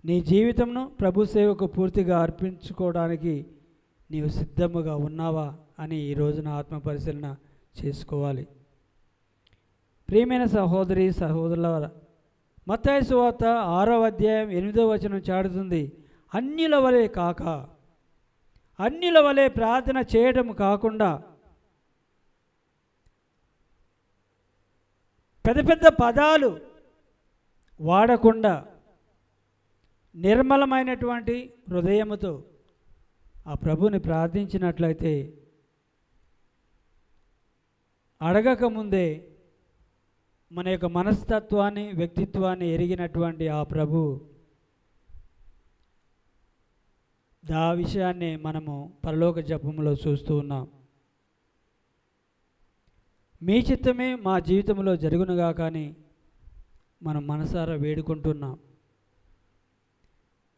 నీ జీవితంను ప్రభు సేవకు పూర్తిగా అర్పించుకోవడానికి నీవు సిద్ధముగా ఉన్నావా అని ఈ రోజున ఆత్మ పరిశీలన చేసుకోవాలి. ప్రియమైన సహోదరి సహోదరులారా, మత్తయి సువార్త 6వ అధ్యాయం 8వ వచనం చాటుతుంది, అన్యుల వలె కాక, అన్యుల వలె ప్రార్థన చేయడం కాకుండా పెద్ద పెద్ద పదాలు వాడకుండా నిర్మలమైనటువంటి హృదయముతో ఆ ప్రభుని ప్రార్థించినట్లయితే అడగకముందే మన యొక్క మనస్తత్వాన్ని, వ్యక్తిత్వాన్ని ఎరిగినటువంటి ఆ ప్రభు ఆ విషయాన్ని మనము పరలోక జపంలో చూస్తూ ఉన్నాం. మీ చిత్తమే మా జీవితంలో జరుగునుగా కానీ మనం మనసారా వేడుకుంటున్నాం.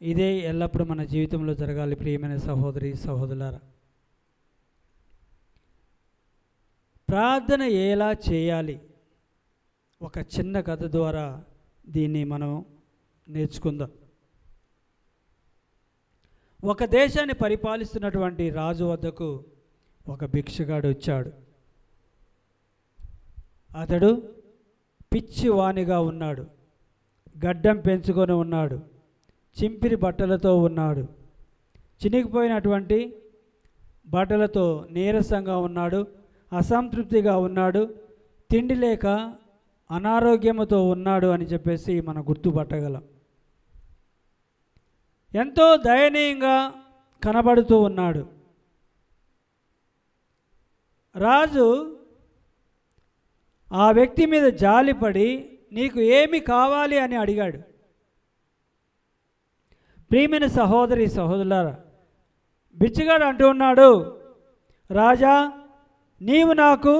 ఇదే ఎల్లప్పుడూ మన జీవితంలో జరగాలి. ప్రియమైన సహోదరి సహోదరులారా, ప్రార్థన ఎలా చేయాలి? ఒక చిన్న కథ ద్వారా దీన్ని మనం నేర్చుకుందాం. ఒక దేశాన్ని పరిపాలిస్తున్నటువంటి రాజు వద్దకు ఒక భిక్షగాడు వచ్చాడు. అతడు పిచ్చివానిగా ఉన్నాడు, గడ్డం పెంచుకొని ఉన్నాడు, చింపిరి బట్టలతో ఉన్నాడు, చినిగిపోయినటువంటి బట్టలతో నీరసంగా ఉన్నాడు, అసంతృప్తిగా ఉన్నాడు, తిండి లేక అనారోగ్యముతో ఉన్నాడు అని చెప్పేసి మనం గుర్తుపట్టగలం. ఎంతో దయనీయంగా కనబడుతూ ఉన్నాడు. రాజు ఆ వ్యక్తి మీద జాలిపడి నీకు ఏమి కావాలి అని అడిగాడు. ప్రియమైన సహోదరి సహోదరులారా, బిచ్చగాడు అంటూ ఉన్నాడు, రాజా, నీవు నాకు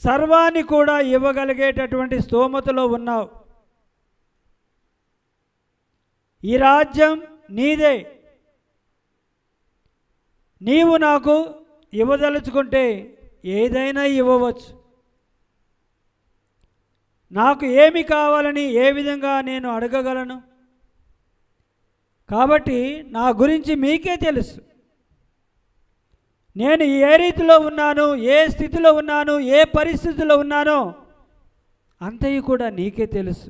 సర్వాన్ని కూడా ఇవ్వగలిగేటటువంటి స్తోమతలో ఉన్నావు. ఈ రాజ్యం నీదే. నీవు నాకు ఇవ్వదలుచుకుంటే ఏదైనా ఇవ్వవచ్చు. నాకు ఏమి కావాలని ఏ విధంగా నేను అడగగలను? కాబట్టి నా గురించి మీకే తెలుసు. నేను ఏ రీతిలో ఉన్నాను, ఏ స్థితిలో ఉన్నాను, ఏ పరిస్థితిలో ఉన్నానో అంతయు కూడా నీకే తెలుసు.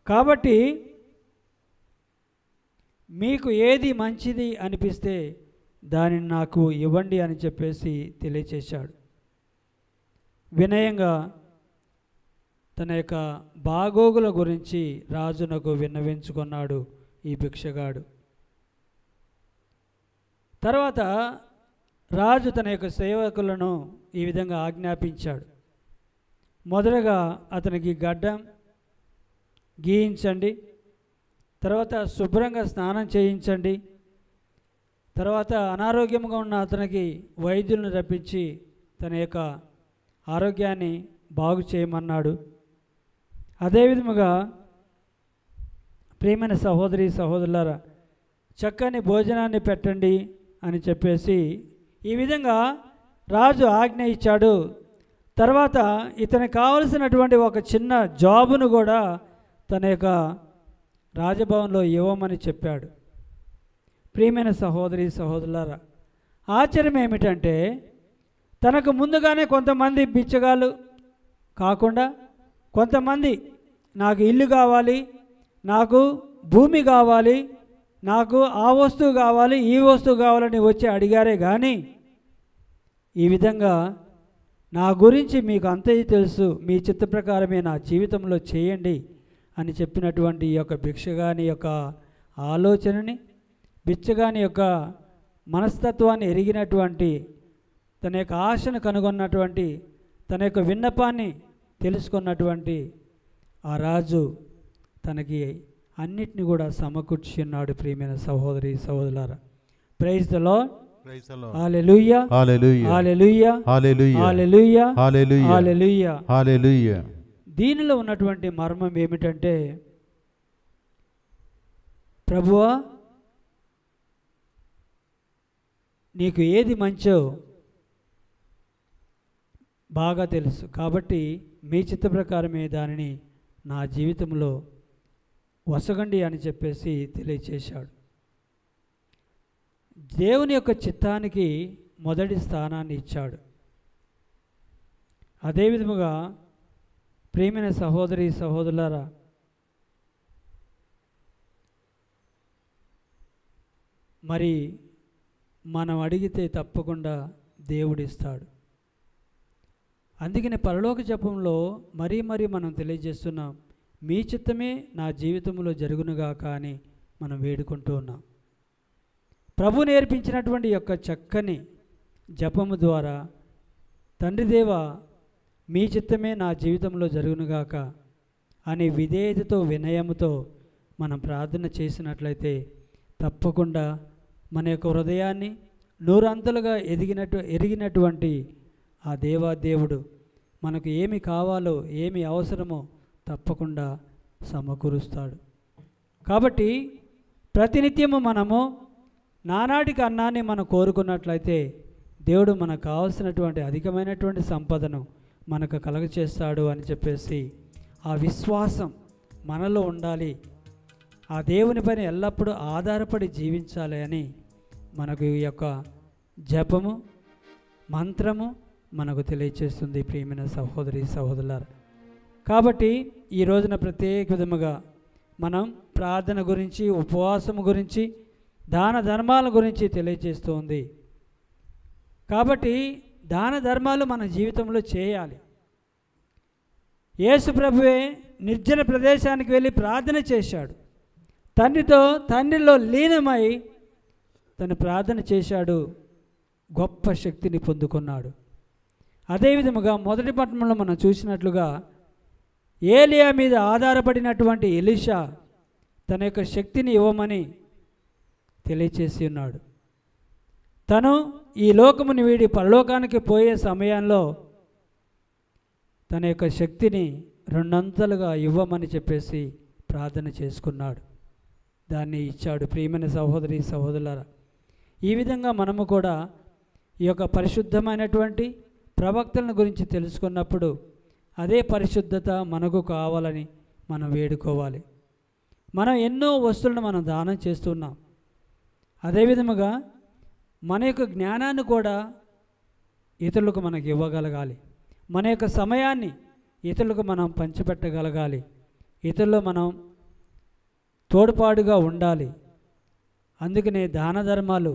కాబట్టి మీకు ఏది మంచిది అనిపిస్తే దానిని నాకు ఇవ్వండి అని చెప్పేసి తెలియచేశాడు. వినయంగా తన యొక్క బాగోగుల గురించి రాజునకు విన్నవించుకున్నాడు ఈ భిక్షగాడు. తర్వాత రాజు తన యొక్క సేవకులను ఈ విధంగా ఆజ్ఞాపించాడు. మొదటగా అతనికి గడ్డం గీయించండి, తర్వాత శుభ్రంగా స్నానం చేయించండి, తర్వాత అనారోగ్యంగా ఉన్న అతనికి వైద్యులను రప్పించి తన యొక్క ఆరోగ్యాన్ని బాగు చేయమన్నాడు. అదేవిధముగా ప్రియమైన సహోదరి సహోదరులారా, చక్కని భోజనాన్ని పెట్టండి అని చెప్పేసి ఈ విధంగా రాజు ఆజ్ఞ ఇచ్చాడు. తర్వాత ఇతనికి కావలసినటువంటి ఒక చిన్న జాబును కూడా తన యొక్క రాజభవన్లో ఇవ్వమని చెప్పాడు. ప్రియమైన సహోదరి సహోదరులారా, ఆశ్చర్యం ఏమిటంటే తనకు ముందుగానే కొంతమంది బిచ్చగాళ్ళు కాకుండా కొంతమంది నాకు ఇల్లు కావాలి, నాకు భూమి కావాలి, నాకు ఆ వస్తువు కావాలి, ఈ వస్తువు కావాలని వచ్చి అడిగారే కానీ ఈ విధంగా నా గురించి మీకు అంతయు తెలుసు, మీ చిత్త ప్రకారమే నా జీవితంలో చేయండి అని చెప్పినటువంటి ఈ యొక్క భిక్షగాని యొక్క ఆలోచనని, బిచ్చగాని యొక్క మనస్తత్వాన్ని ఎరిగినటువంటి, తన యొక్క ఆశను కనుగొన్నటువంటి, తన యొక్క విన్నపాన్ని తెలుసుకున్నటువంటి ఆ రాజు తనకి అన్నిటిని కూడా సమకూర్చి ఉన్నాడు. ప్రియమైన సహోదరి సహోదరులారా, praise the lord.
Praise the Lord.
Hallelujah,
Hallelujah.
Hallelujah,
Hallelujah.
Hallelujah,
Hallelujah.
Hallelujah.
Hallelujah.
దీనిలో ఉన్నటువంటి మర్మం ఏమిటంటే, ప్రభువా నీకు ఏది మంచో బాగా తెలుసు, కాబట్టి మీ చిత్త ప్రకారమే దానిని నా జీవితంలో వసగండి అని చెప్పేసి తెలియచేశాడు. దేవుని యొక్క చిత్తానికి మొదటి స్థానాన్ని ఇచ్చాడు. అదేవిధముగా ప్రియమైన సహోదరి సహోదరులారా, మరి మనం అడిగితే తప్పకుండా దేవుడిస్తాడు. అందుకని పరలోక జపంలో మరీ మనం తెలియజేస్తున్నాం, మీ చిత్తమే నా జీవితంలో జరుగునుగాక అని మనం వేడుకుంటూ ఉన్నాం. ప్రభు నేర్పించినటువంటి యొక్క చక్కని జపము ద్వారా, తండ్రి దేవ మీ చిత్తమే నా జీవితంలో జరుగునుగాక అనే విధేయతతో వినయముతో మనం ప్రార్థన చేసినట్లయితే తప్పకుండా మన యొక్క హృదయాన్ని నూరంతలుగా ఎరిగినటువంటి ఆ దేవాదేవుడు మనకు ఏమి కావాలో ఏమి అవసరమో తప్పకుండా సమకూరుస్తాడు. కాబట్టి ప్రతినిత్యము మనము నానాటికి అన్నాన్ని మనం కోరుకున్నట్లయితే దేవుడు మనకు కావాల్సినటువంటి అధికమైనటువంటి సంపదను మనకు కలగచేస్తాడు అని చెప్పేసి ఆ విశ్వాసం మనలో ఉండాలి. ఆ దేవుని పైన ఎల్లప్పుడూ ఆధారపడి జీవించాలి అని మనకు ఈ యొక్క జపము మంత్రము మనకు తెలియచేస్తుంది. ప్రియమైన సహోదరి సహోదరులారా, కాబట్టి ఈ రోజున ప్రత్యేక విధముగా మనం ప్రార్థన గురించి, ఉపవాసము గురించి, దాన ధర్మాల గురించి తెలియజేస్తుంది. కాబట్టి దాన ధర్మాలు మన జీవితంలో చేయాలి. యేసు ప్రభువే నిర్జన ప్రదేశానికి వెళ్ళి ప్రార్థన చేశాడు. తండ్రిలో లీనమై తను ప్రార్థన చేశాడు, గొప్ప శక్తిని పొందుకున్నాడు. అదేవిధముగా మొదటి పట్టణంలో మనం చూసినట్లుగా ఏలియా మీద ఆధారపడినటువంటి ఎలీషా తన యొక్క శక్తిని ఇవ్వమని తెలియచేసి ఉన్నాడు. తను ఈ లోకముని వీడి పరలోకానికి పోయే సమయంలో తన యొక్క శక్తిని రెండంతలుగా ఇవ్వమని చెప్పేసి ప్రార్థన చేసుకున్నాడు. దాన్ని ఇచ్చాడు. ప్రియమైన సహోదరి సహోదరులారా, ఈ విధంగా మనము కూడా ఈ యొక్క పరిశుద్ధమైనటువంటి ప్రవక్తలను గురించి తెలుసుకున్నప్పుడు అదే పరిశుద్ధత మనకు కావాలని మనం వేడుకోవాలి. మనం ఎన్నో వస్తువులను మనం దానం చేస్తున్నాం. అదేవిధముగా మన యొక్క జ్ఞానాన్ని కూడా ఇతరులకు మనకు ఇవ్వగలగాలి. మన యొక్క సమయాన్ని ఇతరులకు మనం పంచిపెట్టగలగాలి. ఇతరుల్లో మనం తోడ్పాటుగా ఉండాలి. అందుకనే దాన ధర్మాలు,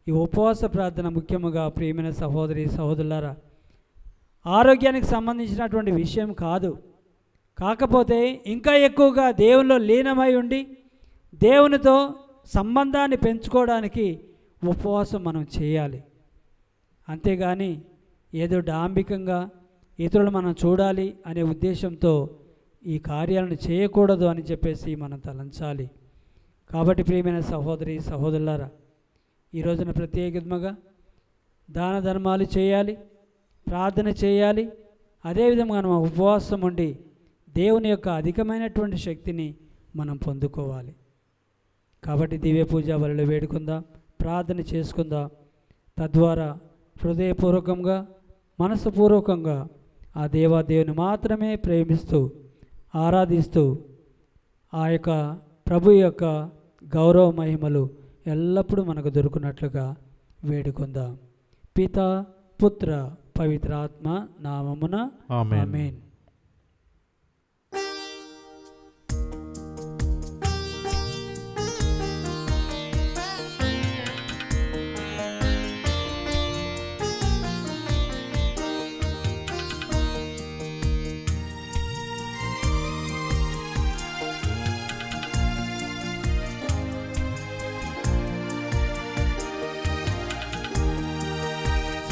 ఈ ఉపవాస ప్రార్థన ముఖ్యముగా ప్రియమైన సహోదరి సహోదరులారా, ఆరోగ్యానికి సంబంధించినటువంటి విషయం కాదు. కాకపోతే ఇంకా ఎక్కువగా దేవునిలో లీనమై ఉండి దేవునితో సంబంధాన్ని పెంచుకోవడానికి ఉపవాసం మనం చేయాలి. అంతేగాని ఏదో డాంబికంగా ఇతరులు మనం చూడాలి అనే ఉద్దేశంతో ఈ కార్యాలను చేయకూడదు అని చెప్పేసి మనం తలంచాలి. కాబట్టి ప్రియమైన సహోదరి సహోదరులారా, ఈ రోజున ప్రత్యేకంగా దాన ధర్మాలు చేయాలి, ప్రార్థన చేయాలి. అదేవిధంగా మనం ఉపవాసం ఉండి దేవుని యొక్క అధికమైనటువంటి శక్తిని మనం పొందుకోవాలి. కాబట్టి దివ్య పూజ బలులు వేడుకుందాం, ప్రార్థన చేసుకుందాం. తద్వారా హృదయపూర్వకంగా మనస్సుపూర్వకంగా ఆ దేవాదేవుని మాత్రమే ప్రేమిస్తూ ఆరాధిస్తూ ఆ యొక్క ప్రభు యొక్క గౌరవ మహిమలు ఎల్లప్పుడూ మనకు దొరుకున్నట్లుగా వేడుకుందాం. పితా పుత్ర పవిత్రాత్మ నామమున ఆమేన్.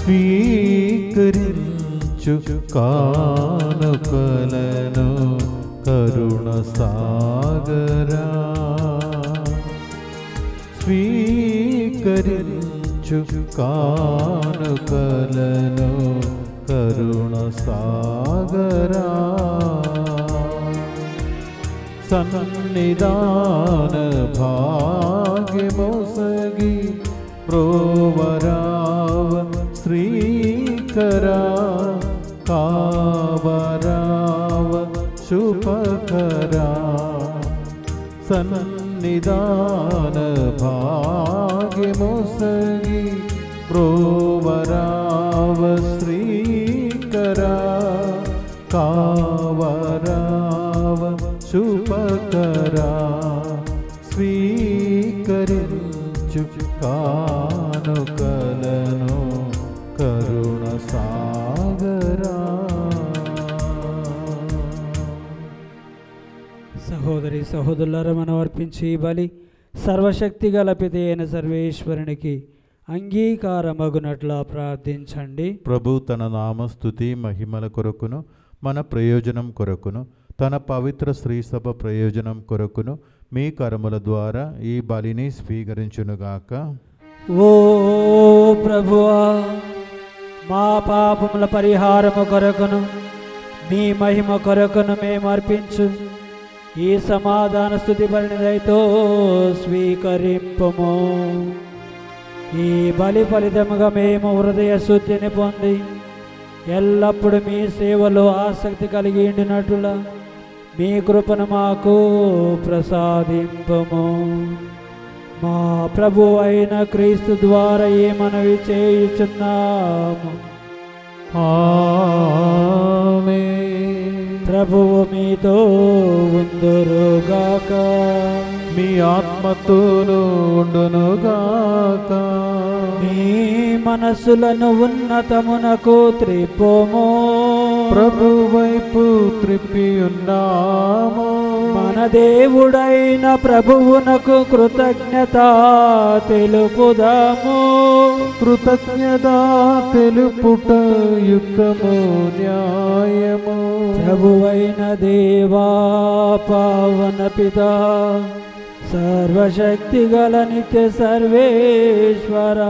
స్వీకరించుము స్వీకరించు కానుకలను కరుణ సాగరా స్వీకరించు కానుకలను కరుణ సాగరా సన్నిధాన భాగ్యమొసగి ప్రోవరావ శ్రీకరా కావరావ శుభకరా సన్నిధాన భాగ్యమొసగి ప్రోవరావ శ్రీకరా కావరావ శుభకరా స్వీకరించు కానుకలను కరుణ సాగరా.
సహోదరి సహోదరులారా, మనం అర్పించి ఈ బలి సర్వశక్తి గల పిత అయిన సర్వేశ్వరునికి అంగీకారమగునట్లా ప్రార్థించండి.
ప్రభు తన నామస్తుతి మహిమల కొరకును మన ప్రయోజనం కొరకును తన పవిత్ర శ్రీసభ ప్రయోజనం కొరకును మీ కర్మల ద్వారా ఈ బలిని స్వీకరించునుగాక.
ఓ ప్రభువా, మా పాపముల పరిహారము కొరకును మీ మహిమ కొరకును మేము అర్పించు ఈ సమాధాన స్తుతి బలిని దయతో స్వీకరింపుము. ఈ బలి ఫలితముగా మేము హృదయ శుద్ధిని పొంది ఎల్లప్పుడూ మీ సేవలో ఆసక్తి కలిగి ఉండినట్లుగా మీ కృపను మాకు ప్రసాదింపము. మా ప్రభు అయిన క్రీస్తు ద్వారా ఈ మనవి చేయుచున్నాము.
ఆమేన్.
ప్రభువు మీతో ఉందురుగాక.
మీ ఆత్మతోనూ ఉండునుగాక.
మీ మనస్సులను ఉన్నతమునకు త్రిప్పుము.
ప్రభు వైపు త్రిప్పి ఉన్నాము.
మన దేవుడైన ప్రభువునకు కృతజ్ఞత తెలుపుదాము.
కృతజ్ఞత తెలుపుట యుక్తము న్యాయము.
ప్రభువైన దేవా, పావన పితా, సర్వశక్తి గల నిత్య సర్వేశ్వర,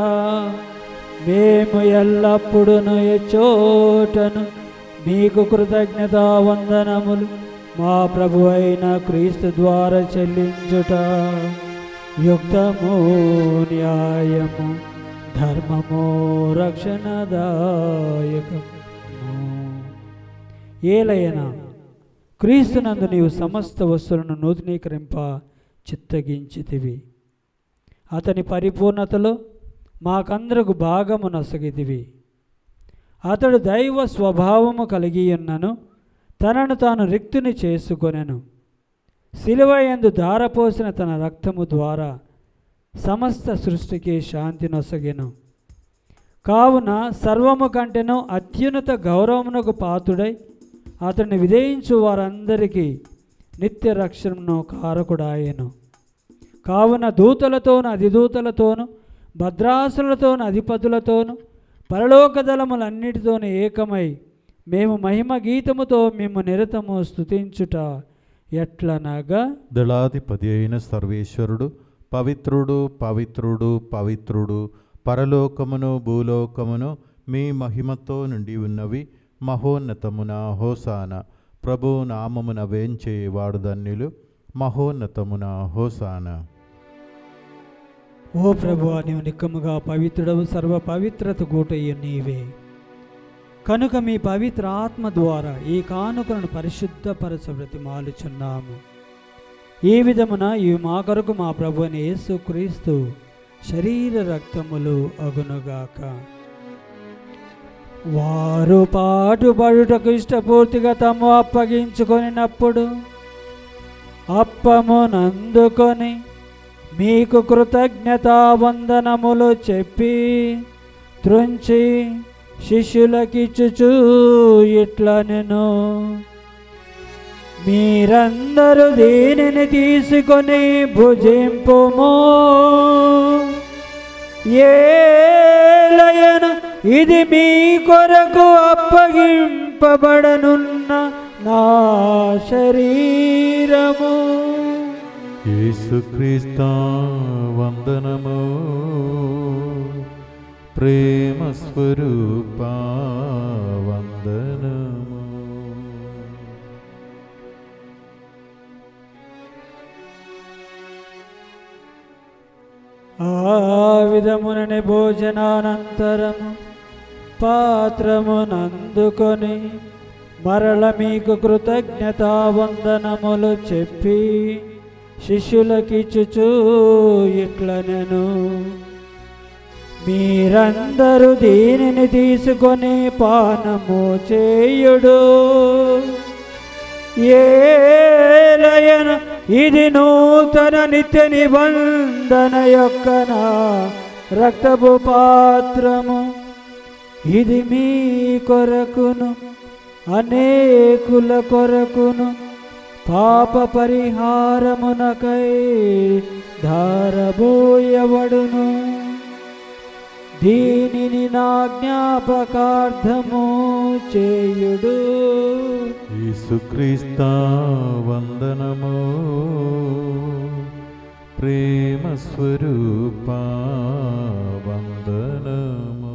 మేము ఎల్లప్పుడూ ఎచ్చోటను మీకు కృతజ్ఞత వందనములు మా ప్రభు అయిన క్రీస్తు ద్వారా చెల్లించుట యుక్తము న్యాయము ధర్మము రక్షణదాయకము. ఏలైనా క్రీస్తునందు నీవు సమస్త వస్తువులను నూతనీకరింప చిత్తగించితివి. అతని పరిపూర్ణతలో మాకందరకు భాగము నొసగితివి. అతడు దైవ స్వభావము కలిగి ఉన్నను తనను తాను రిక్తుని చేసుకొనెను. శిలువ యందు ధారపోసిన తన రక్తము ద్వారా సమస్త సృష్టికి శాంతి నొసగెను. కావున సర్వము కంటెను అత్యున్నత గౌరవమునకు పాత్రుడై అతన్ని విధేయించు వారందరికీ నిత్య రక్షణను కారకుడాయెను. కావున దూతలతోను అధిదూతలతోను భద్రాసులతోను అధిపతులతోను పరలోక దళములన్నిటితోనూ ఏకమై మేము మహిమ గీతముతో మేము నిరతము స్తుతించుట ఎట్లనగా,
దళాధిపతి అయిన సర్వేశ్వరుడు పవిత్రుడు పవిత్రుడు పవిత్రుడు, పరలోకమును భూలోకమును మీ మహిమతో నిండి ఉన్నవి. మహోన్నతమున హోసాన. ప్రభు నామమున వేంచేవాడు ధన్యులు. మహోన్నతమున హోసాన.
ఓ ప్రభువా, నీవు నిక్కముగా పవిత్రుడవు, సర్వ పవిత్రత గూటయ్య నీవే. కనుక మీ పవిత్ర ఆత్మ ద్వారా ఈ కానుకలను పరిశుద్ధపరచ బ్రతిమాలుచున్నాము. ఈ విధమున ఇవి మా కొరకు మా ప్రభు అయిన యేసు క్రీస్తు శరీర రక్తములు అగునుగాక. వారు పాటుపడుటకు ఇష్టపూర్తిగా తమ్ము అప్పగించుకొనినప్పుడు అప్పమునందుకొని మీకు కృతజ్ఞతా వందనములు చెప్పి త్రుంచి శిష్యులకిచ్చుచు ఇట్లనెను, మీరందరూ దీనిని తీసుకొని భుజింపుము. ఏలయన ఇది మీ కొరకు అప్పగింపబడనున్న నా శరీరము.
యేసుక్రీస్తు వందనము. ప్రేమ స్వరూప వందనము.
ఆ విధముననే భోజనానంతరము పాత్రమునందుకొని మరల మీకు కృతజ్ఞతావందనములు చెప్పి శిష్యులకిచ్చుచూ ఇట్లనెను, మీరందరూ దీనిని తీసుకొని పానము చేయుడు. ఏలయన ఇది నూతన నిత్య నిబంధన యొక్క నా రక్తపు పాత్రము. ఇది మీ కొరకును అనేకుల కొరకును పాప పరిహారమునకై ధారబోయబడును. దీనిని నా జ్ఞాపకార్థము చేయుడు.
యేసుక్రీస్తు వందనము. ప్రేమ స్వరూప వందనము.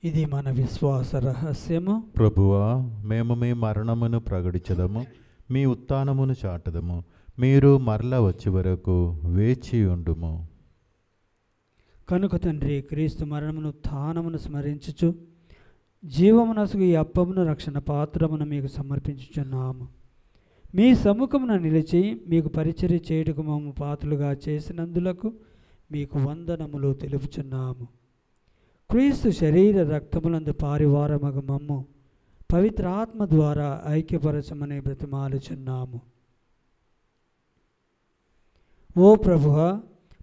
ఇది మన విశ్వాస రహస్యము.
ప్రభువా, మేము మీ మరణమును ప్రకటించదము, మీ ఉత్థానమును చాటదము. మీరు మరల వచ్చే వరకు వేచి ఉండుము.
కనుక తండ్రి, క్రీస్తు మరణమును ఉత్థానమును స్మరించుచు జీవమునసుగు ఈ అప్పమును రక్షణ పాత్రమును మీకు సమర్పించుచున్నాము. మీ సముఖమున నిలిచి మీకు పరిచర్య చేయుటకు మమ్ము పాత్రులుగా చేసినందులకు మీకు వందనములు తెలుపుచున్నాము. క్రీస్తు శరీర రక్తములందు పారివారమగు మమ్ము పవిత్ర ఆత్మ ద్వారా ఐక్యపరచమని బ్రతిమాలుచున్నాము. ఓ ప్రభువా,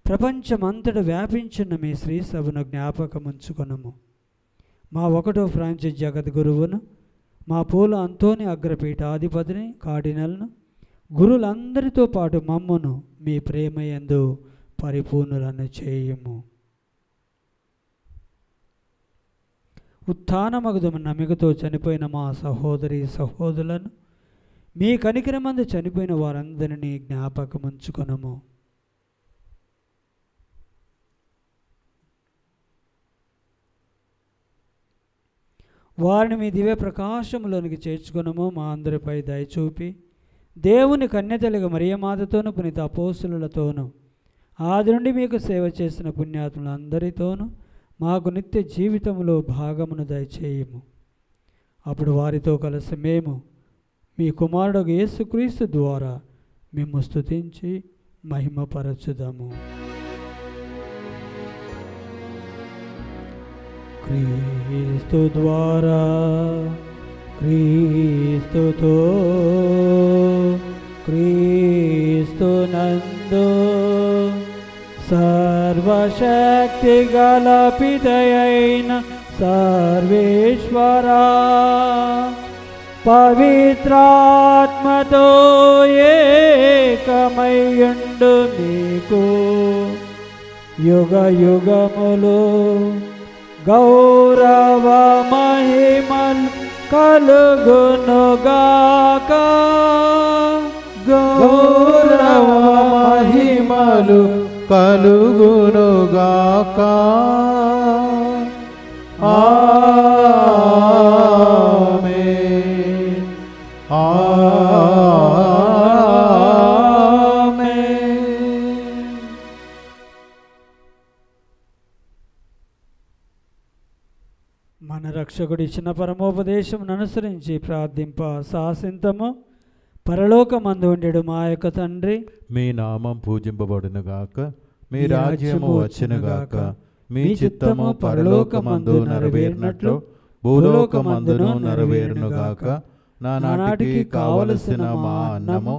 ప్రపంచమంతట వ్యాపించున్న మీ శ్రీ సభను జ్ఞాపకముంచుకొనము. మా 1వ ఫ్రాన్సిస్ జగద్గురువును, మా పూల అంతోని అగ్రపీఠాధిపతిని కార్డినల్ను, గురులందరితో పాటు మమ్మును మీ ప్రేమయందు పరిపూర్ణులను చేయుము. ఉత్థానమగుదము నమ్మికతో చనిపోయిన మా సహోదరి సహోదరులను, మీ కనికరమందు చనిపోయిన వారందరినీ జ్ఞాపకముంచుకొనము. వారిని మీ దివ్య ప్రకాశములోనికి చేర్చుకొనము. మా అందరిపై దయచూపి దేవుని కన్యతలుగా మరియమాతతోనూ పునీత అపోస్తులతోనూ ఆది నుండి మీకు సేవ చేసిన పుణ్యాత్ములందరితోనూ మాకు నిత్య జీవితంలో భాగమును దయచేయము. అప్పుడు వారితో కలిసి మేము మీ కుమారుడు యేసుక్రీస్తు ద్వారా మేము స్తుతించి మహిమపరచుదాము. క్రీస్తు ద్వారా, క్రీస్తుతో, క్రీస్తునందు సర్వశక్తి గల పితయైన సర్వేశ్వరా, పవిత్రాత్మతో ఏకమయ్యుండు మీకు యుగ యుగములు గౌరవ మహిమల్ కలుగునుగాక.
గౌరవ మహిమలు కలుగునుగాక. ఆమేన్. ఆమేన్.
మన రక్షకుడు ఇచ్చిన పరమోపదేశం అనుసరించి ప్రార్థింప సాసింతము. పరలోకమందు ఉండెడు మా యొక్క తండ్రి,
మీ నామం పూజింపబడునుగాక. మీ రాజ్యము వచ్చునుగాక. మీ చిత్తము పరలోకమందు నెరవేరినట్లు భూలోకమందును నెరవేరునుగాక. నానాటికి కావలసిన మా అన్నము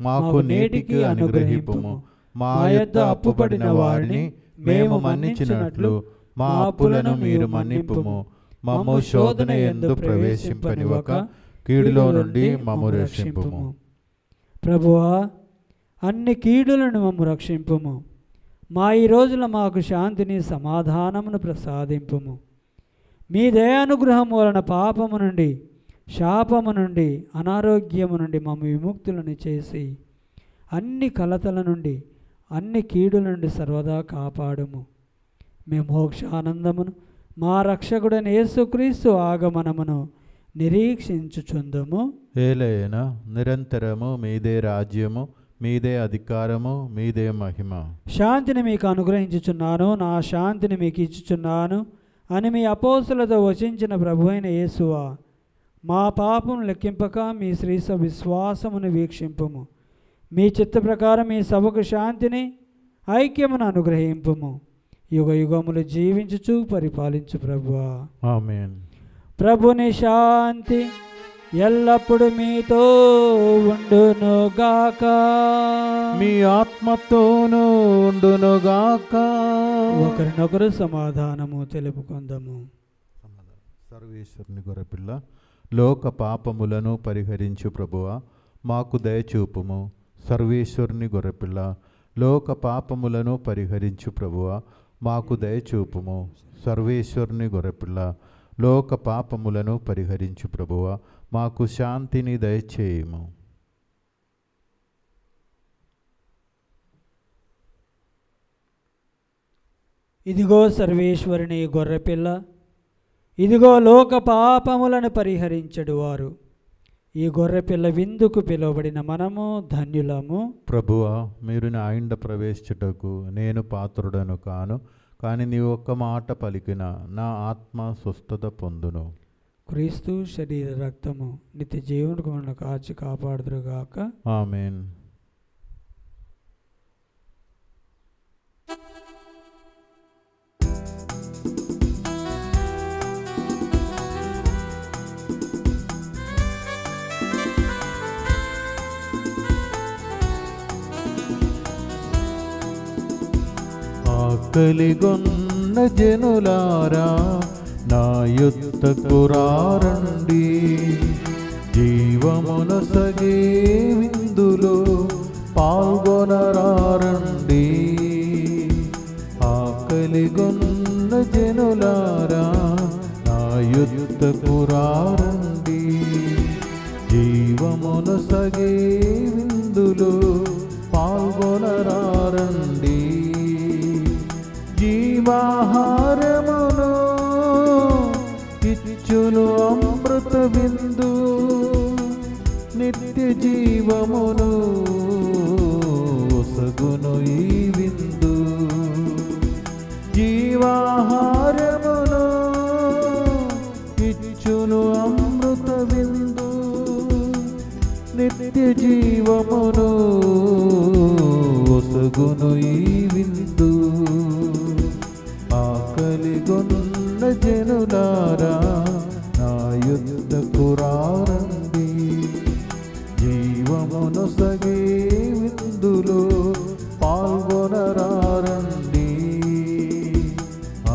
మాకు నేటికి అనుగ్రహింపుము. మా యొద్ద అప్పుపడిన వారిని మేము మన్నించినట్లు మా అప్పులను మీరు మన్నింపుము. మమ్ము శోధన యందు ప్రవేశింపనివ్వక కీడులో నుండి మమ్ము రక్షింపుము.
ప్రభువా, అన్ని కీడులను మమ్ము రక్షింపుము. మా ఈ రోజుల మాకు శాంతిని సమాధానమును ప్రసాదింపుము. మీ దయానుగ్రహం వలన పాపము నుండి, శాపము నుండి, అనారోగ్యము నుండి మమ్మ విముక్తులను చేసి అన్ని కలతల నుండి, అన్ని కీడుల నుండి సర్వదా కాపాడుము. మేము మోక్షానందమును మా రక్షకుడైన యేసుక్రీస్తు ఆగమనమును నిరీక్షించుచుందుము.
ఏలైనా నిరంతరము మీదే రాజ్యము, మీదే అధికారము, మీదే మహిమ.
శాంతిని మీకు అనుగ్రహించుచున్నాను, నా శాంతిని మీకు ఇచ్చుచున్నాను అని మీ అపోస్తులతో వచించిన ప్రభు అయిన యేసువా, మా పాపం లెక్కింపక మీ శ్రీస విశ్వాసమును వీక్షింపుము. మీ చిత్త ప్రకారం మీ సభకు శాంతిని, ఐక్యమును అనుగ్రహింపుము. యుగ యుగములు జీవించుచు పరిపాలించు ప్రభువా.
ఆమేన్.
ప్రభుని శాంతి ఎల్లప్పుడు మీతో ఉండునుగాక.
మీ ఆత్మతోనూ ఉండునుగాక.
ఒకరినొకరు సమాధానము తెలుపుకుందాము.
సర్వేశ్వరుని గొర్రెపిల్ల, లోక పాపములను పరిహరించు ప్రభువా, మాకు దయచూపుము. సర్వేశ్వరుని గొర్రెపిల్ల, లోక పాపములను పరిహరించు ప్రభువా, మాకు దయచూపుము. సర్వేశ్వరుని గొర్రెపిల్ల, లోక పాపములను పరిహరించు ప్రభువా, మాకు శాంతిని దయచేయుము.
ఇదిగో సర్వేశ్వరుని గొర్రెపిల్ల, ఇదిగో లోక పాపములను పరిహరించడు వారు. ఈ గొర్రెపిల్ల విందుకు పిలువబడిన మనము ధన్యులము.
ప్రభువా, మీరు నా ఇంట ప్రవేశించుటకు నేను పాత్రుడను కాను, కానీ నీ ఒక్క మాట పలికిన నా ఆత్మ స్వస్థత పొందును.
క్రీస్తు శరీర రక్తము నిత్య జీవనకు మనల్ని కాచి కాపాడుదురుగాక.
ఆమేన్. ఆకలిగొన్న జనులారా నా యొద్దకు రారండి, జీవమునొసగే విందులో పాల్గొనరారండి. ఆకలిగొన్న జనులారా నా యొద్దకు రారండి, జీవమునొసగే విందులో పాల్గొనరారండి. జీవాహారమును ఇచ్చును అమృత బిందు, నిత్య జీవమును ఒసగును ఈ విందు. జీవాహారమును ఇచ్చును అమృత బిందు, నిత్య జీవమును ఒసగును ఈ విందు. ఆకలిగొన్న జనులారా నా యొద్దకు రారండి, జీవమునొసగే విందులో పాల్గొనరారండి.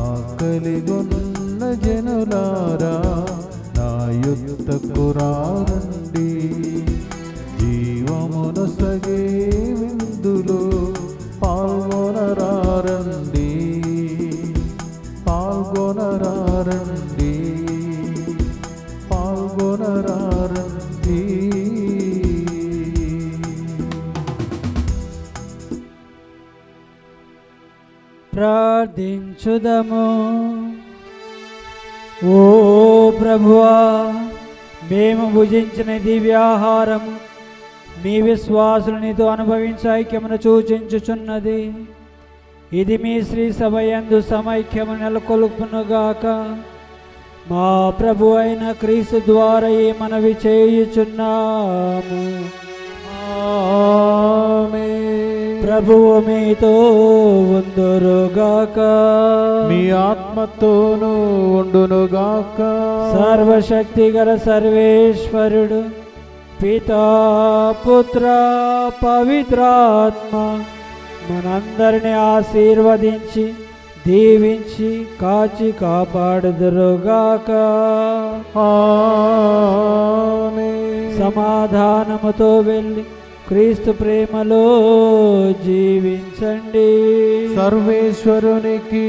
ఆకలిగొన్న జనులారా నా యొద్దకు రారండి, జీవమునొసగే విందులో పాల్గొనరారండి, పాల్గొనరారండి, పాల్గొనరారండి.
ప్రార్థించుదము. ఓ ప్రభువా, మేము భుజించిన దివ్యాహారము మీ విశ్వాసులు నీతో అనుభవించి ఐక్యమును సూచించుచున్నది. ఇది మీ శ్రీ సభ యందు సమైక్యము నెలకొల్పునుగాక. మా ప్రభు అయిన క్రీస్తు ద్వారా ఈ మనవి చేయుచున్నాము.
ఆమేన్.
ప్రభువు మీతో ఉందురుగాక.
మీ ఆత్మతోనూ ఉండునుగాక.
సర్వశక్తి గల సర్వేశ్వరుడు పితా పుత్ర పవిత్రాత్మ మనందరిని ఆశీర్వదించి దీవించి కాచి కాపాడుదురుగాక.
ఆమేన్.
సమాధానముతో వెళ్ళి క్రీస్తు ప్రేమలో జీవించండి.
సర్వేశ్వరునికి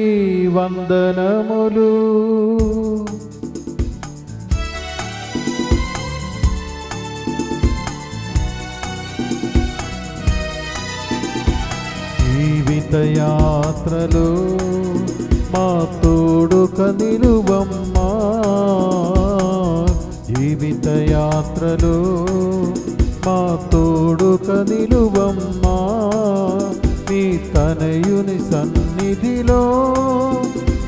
వందనములు. జీవితయాత్రలో మా తోడుక నిలువమ్మా, జీవితయాత్రలో మా తోడుక నిలువమ్మా, మీ తనయుని సన్నిధిలో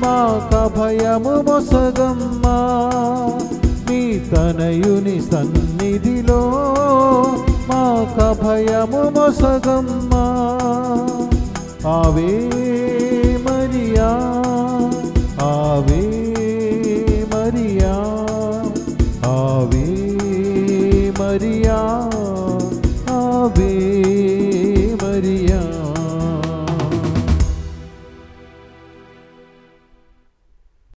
మాకభయము మొసగమ్మా, మీ తనయుని సన్నిధిలో మాకభయము మొసగమ్మా. ఆవే మరియా